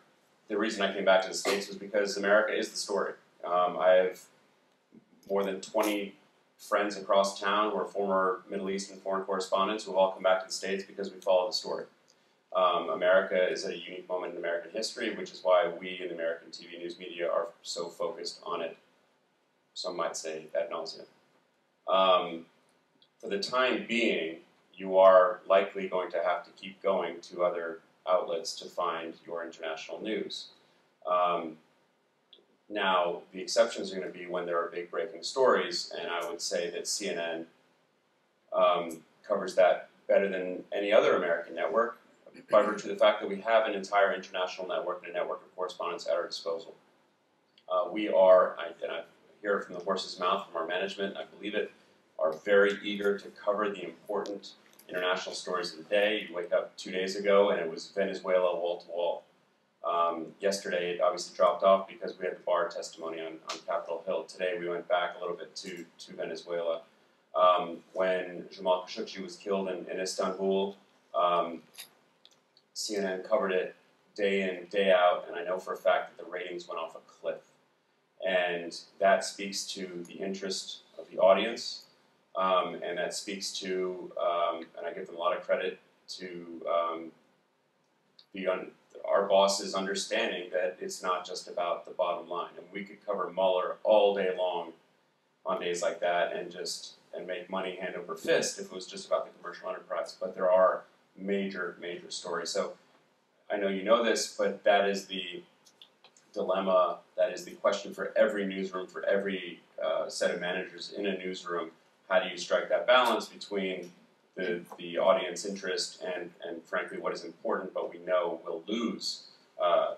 the reason I came back to the States was because America is the story. I have more than 20 friends across town who are former Middle East and foreign correspondents who have all come back to the States because we follow the story. America is at a unique moment in American history, which is why we in the American TV news media are so focused on it, some might say ad nauseum. For the time being, you are likely going to have to keep going to other outlets to find your international news. Now, the exceptions are going to be when there are big breaking stories, and I would say that CNN covers that better than any other American network by virtue of the fact that we have an entire international network and a network of correspondents at our disposal. We are, and I hear it from the horse's mouth from our management, and I believe it, our are very eager to cover the important international stories of the day. You wake up 2 days ago and it was Venezuela wall to wall. Yesterday it obviously dropped off because we had the Barr testimony on Capitol Hill. Today we went back a little bit to Venezuela. When Jamal Khashoggi was killed in Istanbul, CNN covered it day in, day out, and I know for a fact that the ratings went off a cliff. And that speaks to the interest of the audience, and that speaks to, and I give them a lot of credit to our bosses understanding that it's not just about the bottom line. And we could cover Mueller all day long on days like that and make money hand over fist if it was just about the commercial enterprise. But there are major, major stories. So I know you know this, but that is the dilemma, that is the question for every newsroom, for every set of managers in a newsroom. How do you strike that balance between the audience interest and frankly what is important, but we know will lose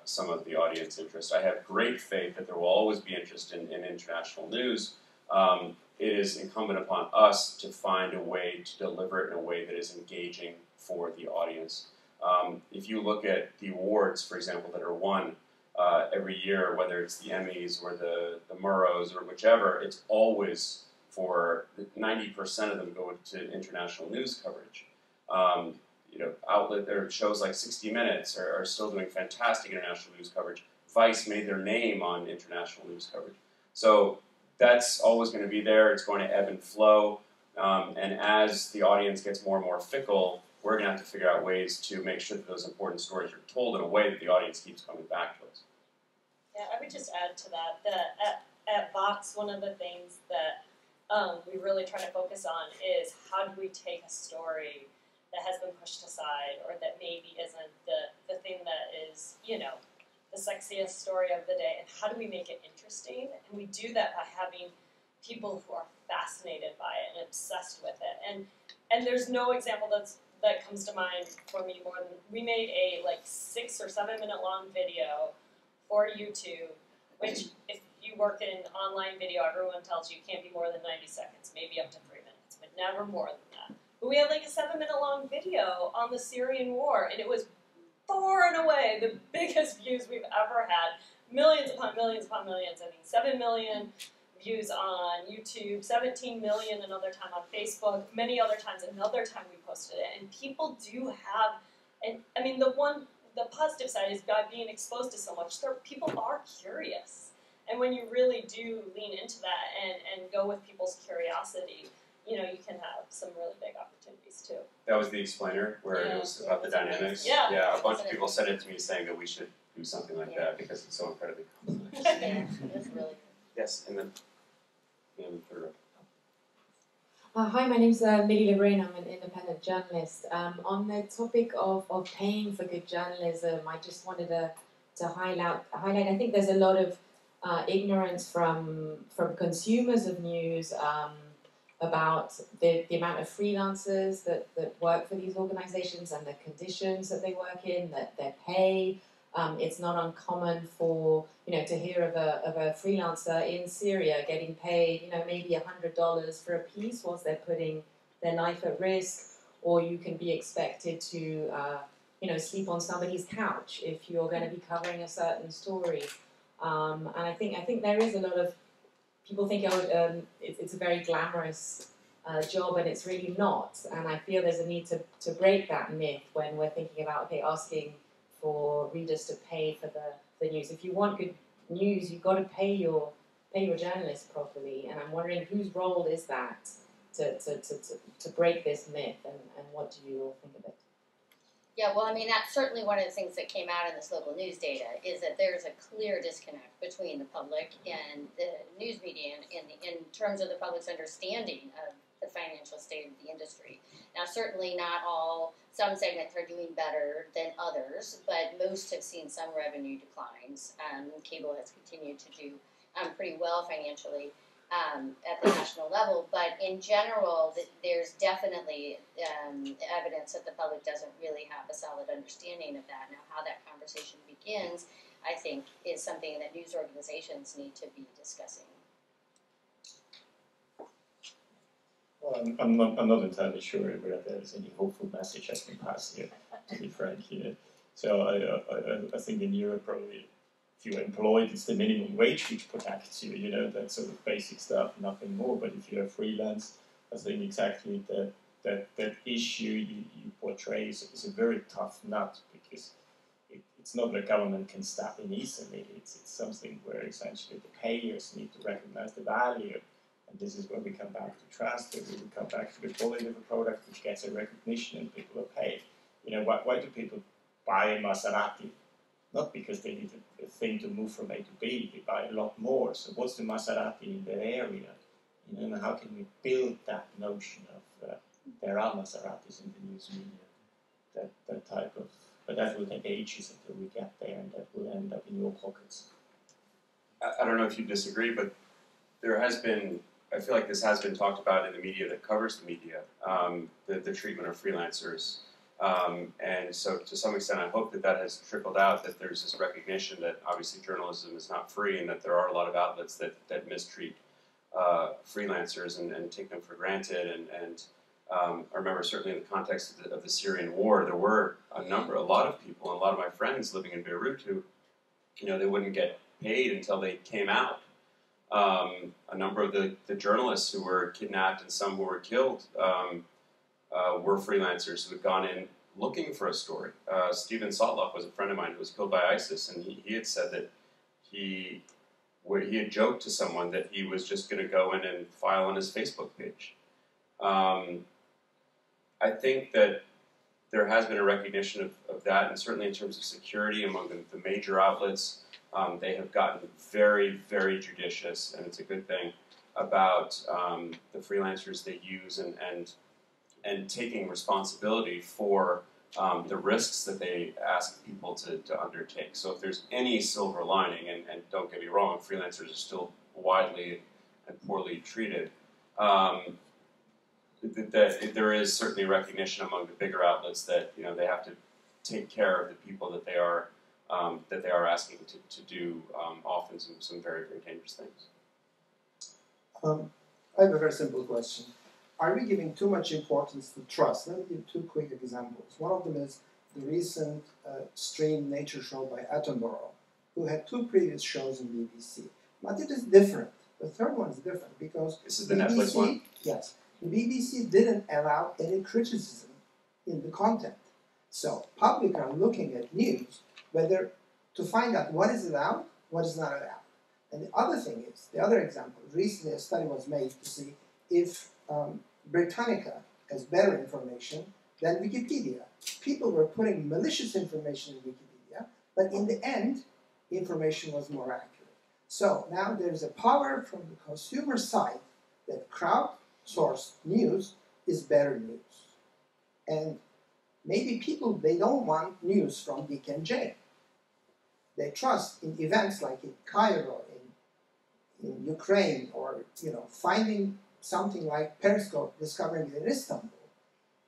some of the audience interest. I have great faith that there will always be interest in international news. It is incumbent upon us to find a way to deliver it in a way that is engaging for the audience. If you look at the awards, for example, that are won every year, whether it's the Emmys or the Murrows or whichever, it's always for 90% of them go to international news coverage. Outlet or shows like 60 Minutes are still doing fantastic international news coverage. Vice made their name on international news coverage. So that's always going to be there. It's going to ebb and flow. And as the audience gets more and more fickle, we're going to have to figure out ways to make sure that those important stories are told in a way that the audience keeps coming back to us. Yeah, I would just add to that at Vox, one of the things that we really try to focus on is how do we take a story that has been pushed aside or that maybe isn't the thing that is, the sexiest story of the day, and how do we make it interesting? And we do that by having people who are fascinated by it and obsessed with it. And there's no example that comes to mind for me more than we made a 6 or 7 minute long video for YouTube, which if you work in online video, everyone tells you can't be more than 90 seconds, maybe up to 3 minutes, but never more than that. But we had a 7 minute long video on the Syrian war, and it was far and away the biggest views we've ever had. Millions upon millions upon millions. I mean, 7 million views on YouTube, 17 million another time on Facebook, many other times another time we posted it. And people do have, and I mean, the positive side is by being exposed to so much, people are curious. And when you really do lean into that and go with people's curiosity, you can have some really big opportunities too. That was the explainer where it was about the dynamics. Yeah. A bunch of people sent it to me saying that we should do something like that because it's so incredibly complex. Yeah, it's really good. Yes, and then third. Hi, my name's Millie Lorraine. I'm an independent journalist. On the topic of paying for good journalism, I just wanted to highlight. I think there's a lot of ignorance from consumers of news about the amount of freelancers that work for these organizations and the conditions that they work in, their pay. It's not uncommon for to hear of a freelancer in Syria getting paid maybe $100 for a piece whilst they're putting their life at risk, or you can be expected to sleep on somebody's couch if you're going to be covering a certain story. And I think there is a lot of people think it's a very glamorous job, and it's really not. And I feel there's a need to break that myth when we're thinking about asking for readers to pay for the news. If you want good news, you've got to pay your journalists properly. And I'm wondering whose role is that to break this myth, and what do you all think of it? Yeah, well, I mean, that's certainly one of the things that came out in this local news data is that there's a clear disconnect between the public and the news media in terms of the public's understanding of the financial state of the industry. Now, certainly not some segments are doing better than others, but most have seen some revenue declines. Cable has continued to do pretty well financially at the national level, but in general, there's definitely evidence that the public doesn't really have a solid understanding of that. Now, how that conversation begins, I think, is something that news organizations need to be discussing. I'm not entirely sure whether there's any hopeful message has been passed here, to be frank. So I think in Europe probably if you're employed, it's the minimum wage which protects you. That sort of basic stuff, nothing more. But if you're freelance, I think exactly that issue you portray is a very tough nut because it's not that government can step in easily. It's something where essentially the payers need to recognize the value. And this is where we come back to trust, where we come back to the quality of a product which gets a recognition and people are paid. Why do people buy a Maserati? Not because they need a thing to move from A to B, they buy a lot more. So what's the Maserati in their area? And how can we build that notion of there are Maseratis in the news media, that type of, but that will take ages until we get there and that will end up in your pockets. I don't know if you disagree, but there has been, I feel like this has been talked about in the media that covers the media, the treatment of freelancers. And so to some extent I hope that has trickled out, that there's this recognition that obviously journalism is not free and that there are a lot of outlets that mistreat freelancers and take them for granted. And I remember certainly in the context of the Syrian war, there were a lot of people, and a lot of my friends living in Beirut who, they wouldn't get paid until they came out. A number of the journalists who were kidnapped and some who were killed were freelancers who had gone in looking for a story. Stephen Sotloff was a friend of mine who was killed by ISIS, and he had said that he had joked to someone that he was just going to go in and file on his Facebook page. I think that there has been a recognition of that, and certainly in terms of security among the major outlets, they have gotten very, very judicious, and it's a good thing, about the freelancers they use and taking responsibility for the risks that they ask people to undertake. So if there's any silver lining, and don't get me wrong, freelancers are still widely and poorly treated, that there is certainly recognition among the bigger outlets that they have to take care of the people that they are asking to do often some very, very dangerous things. I have a very simple question. Are we giving too much importance to trust? Let me give two quick examples. One of them is the recent streamed nature show by Attenborough, who had two previous shows in BBC. But it is different. The third one is different because this is the Netflix one? Yes. The BBC didn't allow any criticism in the content. So public are looking at news whether to find out what is allowed, what is not allowed. And the other thing is, the other example, recently a study was made to see if Britannica has better information than Wikipedia. People were putting malicious information in Wikipedia, but in the end, information was more accurate. So now there's a power from the consumer side that crowdsourced news is better news. And maybe people, they don't want news from Dick and Jane. They trust in events like in Cairo, in Ukraine, or finding something like Periscope discovering it in Istanbul.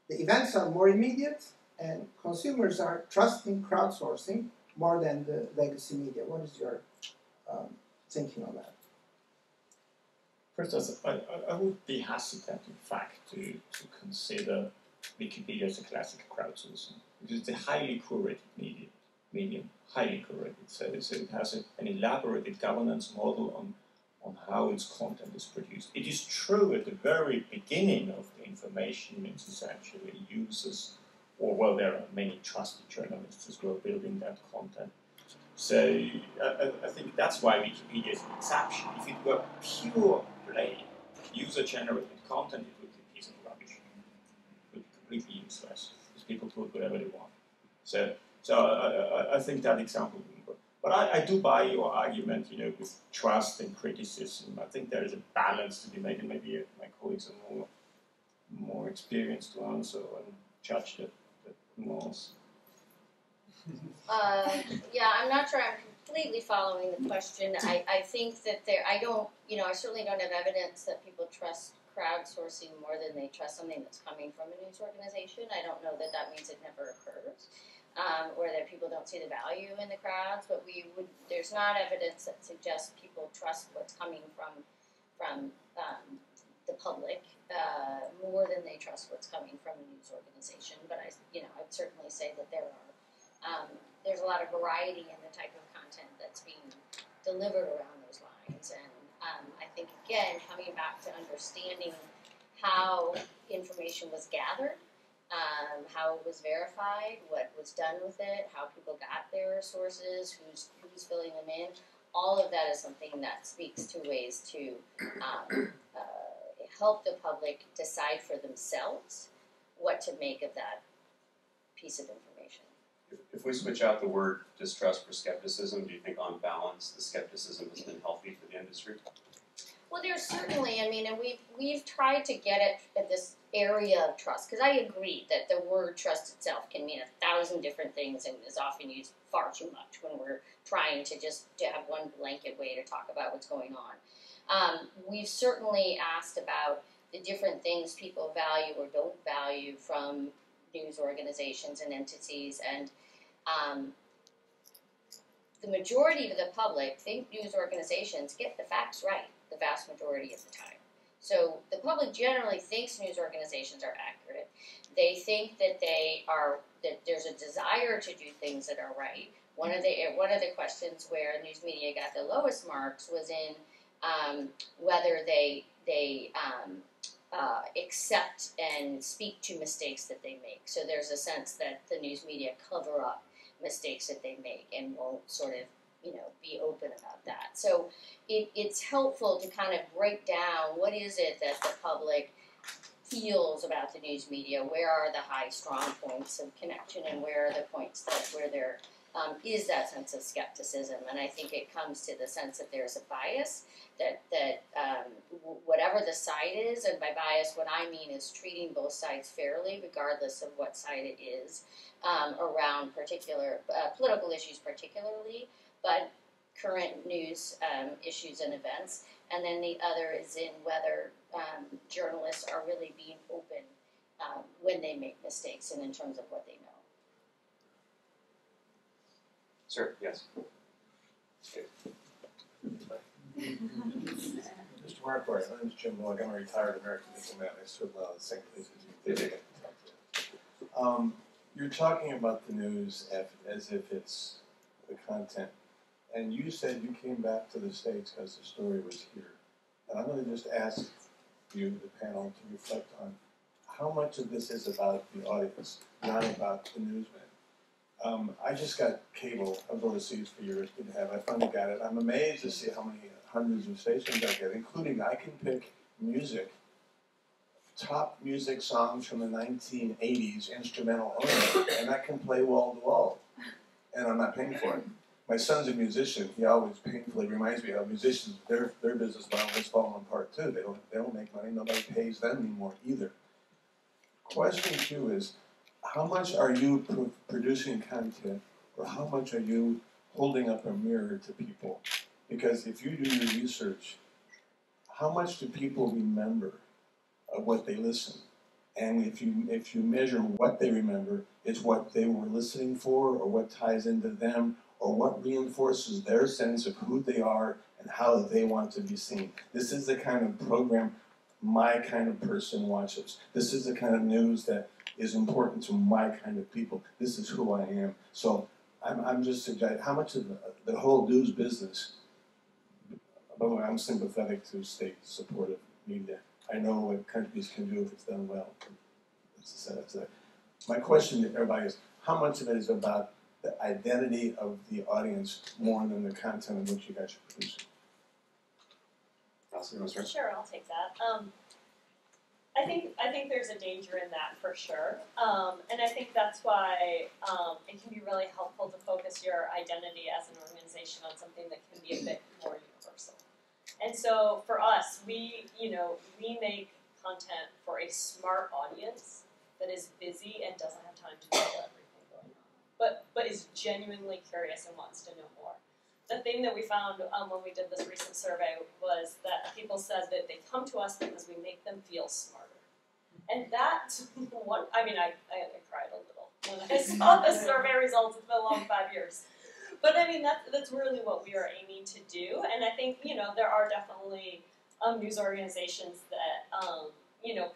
The events are more immediate, and consumers are trusting crowdsourcing more than the legacy media. What is your thinking on that? First, I would be hesitant, in fact, to consider Wikipedia as a classic crowdsourcing, because it's a highly curated medium, highly curated. So it has an elaborated governance model on how its content is produced. It is true at the very beginning of the information, it's essentially users, there are many trusted journalists as well building that content. So I think that's why Wikipedia is an exception. If it were pure play, user-generated content, it would be a piece of rubbish. It would be completely useless, because people put whatever they want. So I think that example wouldn't work. But I do buy your argument, with trust and criticism. I think there is a balance to be made, and maybe my colleagues are more experienced to answer and judge that nuance. Yeah, I'm not sure I'm completely following the question. I think that I certainly don't have evidence that people trust crowdsourcing more than they trust something that's coming from a news organization. I don't know that means it never occurs. Or that people don't see the value in the crowds, but there's not evidence that suggests people trust what's coming from the public more than they trust what's coming from a news organization. But I'd certainly say that there's a lot of variety in the type of content that's being delivered around those lines. And I think, again, coming back to understanding how information was gathered, how it was verified, what was done with it, how people got their sources, who's filling them in, all of that is something that speaks to ways to help the public decide for themselves what to make of that piece of information. If we switch out the word distrust for skepticism, do you think on balance the skepticism has been healthy for the industry? Well, there's certainly, and we've tried to get at this area of trust, because I agree that the word trust itself can mean 1,000 different things and is often used far too much when we're trying to have one blanket way to talk about what's going on. We've certainly asked about the different things people value or don't value from news organizations and entities, and the majority of the public think news organizations get the facts right the vast majority of the time. So the public generally thinks news organizations are accurate. They think that that there's a desire to do things that are right. One of the questions where news media got the lowest marks was in whether they accept and speak to mistakes that they make. So there's a sense that the news media cover up mistakes that they make and won't sort of be open about that. So it's helpful to kind of break down what is it that the public feels about the news media, where are the high, strong points of connection, and where are the points where there is that sense of skepticism. And I think it comes to the sense that there's a bias, that whatever the side is, and by bias what I mean is treating both sides fairly, regardless of what side it is, around particular political issues particularly, but current news issues and events. And then the other is in whether journalists are really being open when they make mistakes and in terms of what they know. Sir, yes. Mr. Marquardt, my name is Jim Logue. I'm a retired American diplomat. I served a lot of the same places you did. You're talking about the news as if it's the content. And you said you came back to the States because the story was here. And I'm going to just ask you, the panel, to reflect on how much of this is about the audience, not about the newsman. I just got cable. I was overseas for years, didn't have. I finally got it. I'm amazed to see how many hundreds of stations I get, including I can pick music, top music songs from the 1980s, instrumental only, and I can play wall to wall, and I'm not paying for it. My son's a musician. He always painfully reminds me how musicians, their business model has fallen apart too. They don't make money. Nobody pays them anymore either. Question 2 is, how much are you producing content, or how much are you holding up a mirror to people? Because if you do your research, how much do people remember of what they listen? And if you measure what they remember, it's what they were listening for, or what ties into them, or what reinforces their sense of who they are and how they want to be seen. This is the kind of program my kind of person watches. This is the kind of news that is important to my kind of people. This is who I am. So I'm just suggesting, how much of the whole news business, by the way, I'm sympathetic to state-supported media. I know what countries can do if it's done well. That's it. My question to everybody is, how much of it is about the identity of the audience more than the content of which you guys are producing? Sure, I'll take that. I think there's a danger in that for sure, and I think that's why it can be really helpful to focus your identity as an organization on something that can be a bit more universal. And so for us, we make content for a smart audience that is busy and doesn't have time to know everything going on, but is genuinely curious and wants to know more. The thing that we found when we did this recent survey was that people said that they come to us because we make them feel smarter. And that's one, I cried a little when I saw the survey results. It's been a long 5 years. But I mean, that's really what we are aiming to do. And I think, there are definitely news organizations that,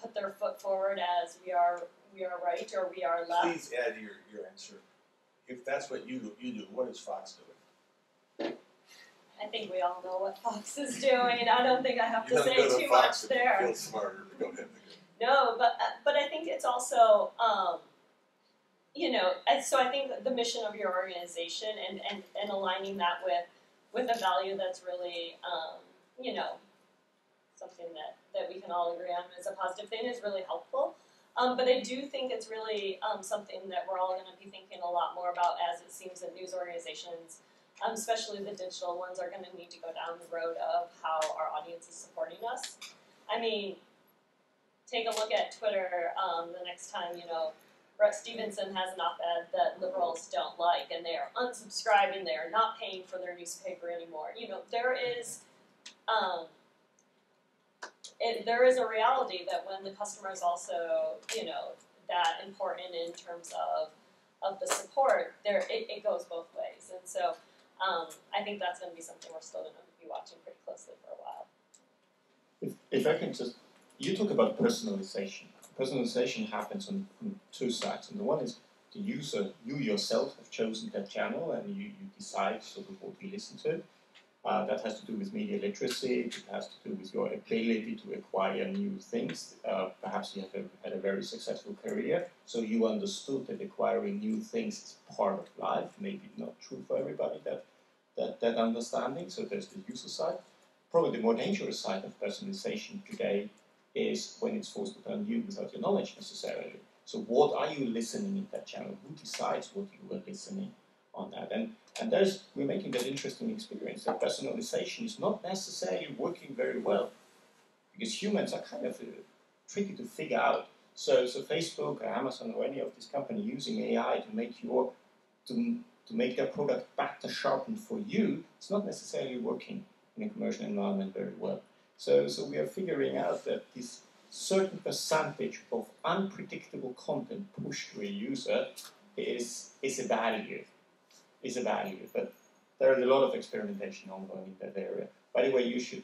put their foot forward as we are right or we are left. Please add your answer. If that's what you do, what is Fox doing? I think we all know what Fox is doing. I don't think I have to say too Fox much there. Feel smarter. Go ahead. No, but I think it's also so I think the mission of your organization and aligning that with a value that's really something that we can all agree on as a positive thing is really helpful. But I do think it's really something that we're all going to be thinking a lot more about, as it seems that news organizations, especially the digital ones, are going to need to go down the road of how our audience is supporting us. I mean, take a look at Twitter the next time, Bret Stevenson has an op-ed that liberals don't like, and they are unsubscribing, they are not paying for their newspaper anymore. There is a reality that when the customer is also, that important in terms of the support, it goes both ways. And so I think that's going to be something we're still going to be watching pretty closely for a while. If I can just, you talk about personalization. Personalization happens on two sides. And the one is the user, you yourself have chosen that channel and you decide sort of what you listen to. That has to do with media literacy, it has to do with your ability to acquire new things. Perhaps you have had a very successful career, so you understood that acquiring new things is part of life. Maybe not true for everybody, that understanding, so there's the user side. Probably the more dangerous side of personalization today is when it's forced upon you without your knowledge necessarily. So what are you listening in that channel? Who decides what you are listening on that? And we're making that interesting experience that personalization is not necessarily working very well because humans are kind of tricky to figure out. So Facebook or Amazon or any of these companies using AI to make their product better sharpened for you, it's not necessarily working in a commercial environment very well. So we are figuring out that this certain percentage of unpredictable content pushed to a user is a value. But there is a lot of experimentation ongoing in that area. By the way, you should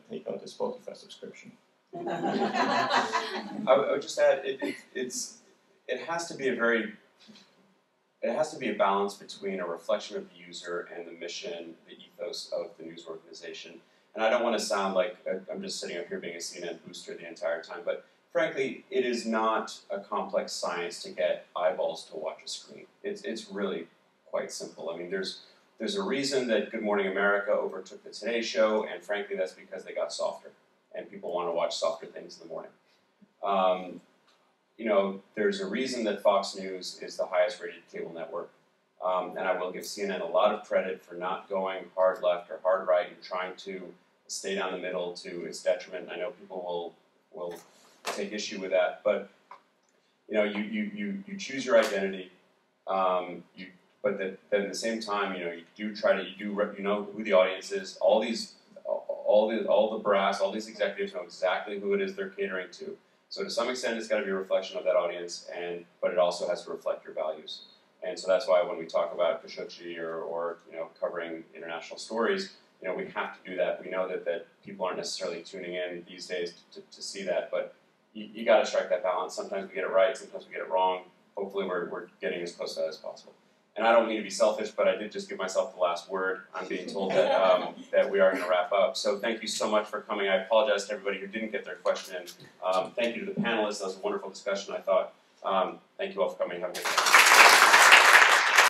take out the Spotify subscription. I would just add, it has to be a balance between a reflection of the user and the mission, the ethos of the news organization. And I don't want to sound like I'm just sitting up here being a CNN booster the entire time, but frankly, it is not a complex science to get eyeballs to watch a screen. It's really quite simple. I mean, there's a reason that Good Morning America overtook the Today Show, and frankly, that's because they got softer, and people want to watch softer things in the morning. There's a reason that Fox News is the highest rated cable network, and I will give CNN a lot of credit for not going hard left or hard right and trying to stay down the middle to its detriment. I know people will take issue with that, but you choose your identity, but then at the same time, you know who the audience is. All the brass, all these executives know exactly who it is they're catering to. So to some extent, it's got to be a reflection of that audience, but it also has to reflect your values. And so that's why when we talk about Khashoggi or covering international stories, we have to do that. We know that people aren't necessarily tuning in these days to see that, but you got to strike that balance. Sometimes we get it right, sometimes we get it wrong. Hopefully we're getting as close to that as possible. And I don't mean to be selfish, but I did just give myself the last word. I'm being told that that we are going to wrap up. So thank you so much for coming. I apologize to everybody who didn't get their question in. Thank you to the panelists. That was a wonderful discussion, I thought. Thank you all for coming. Have a good day.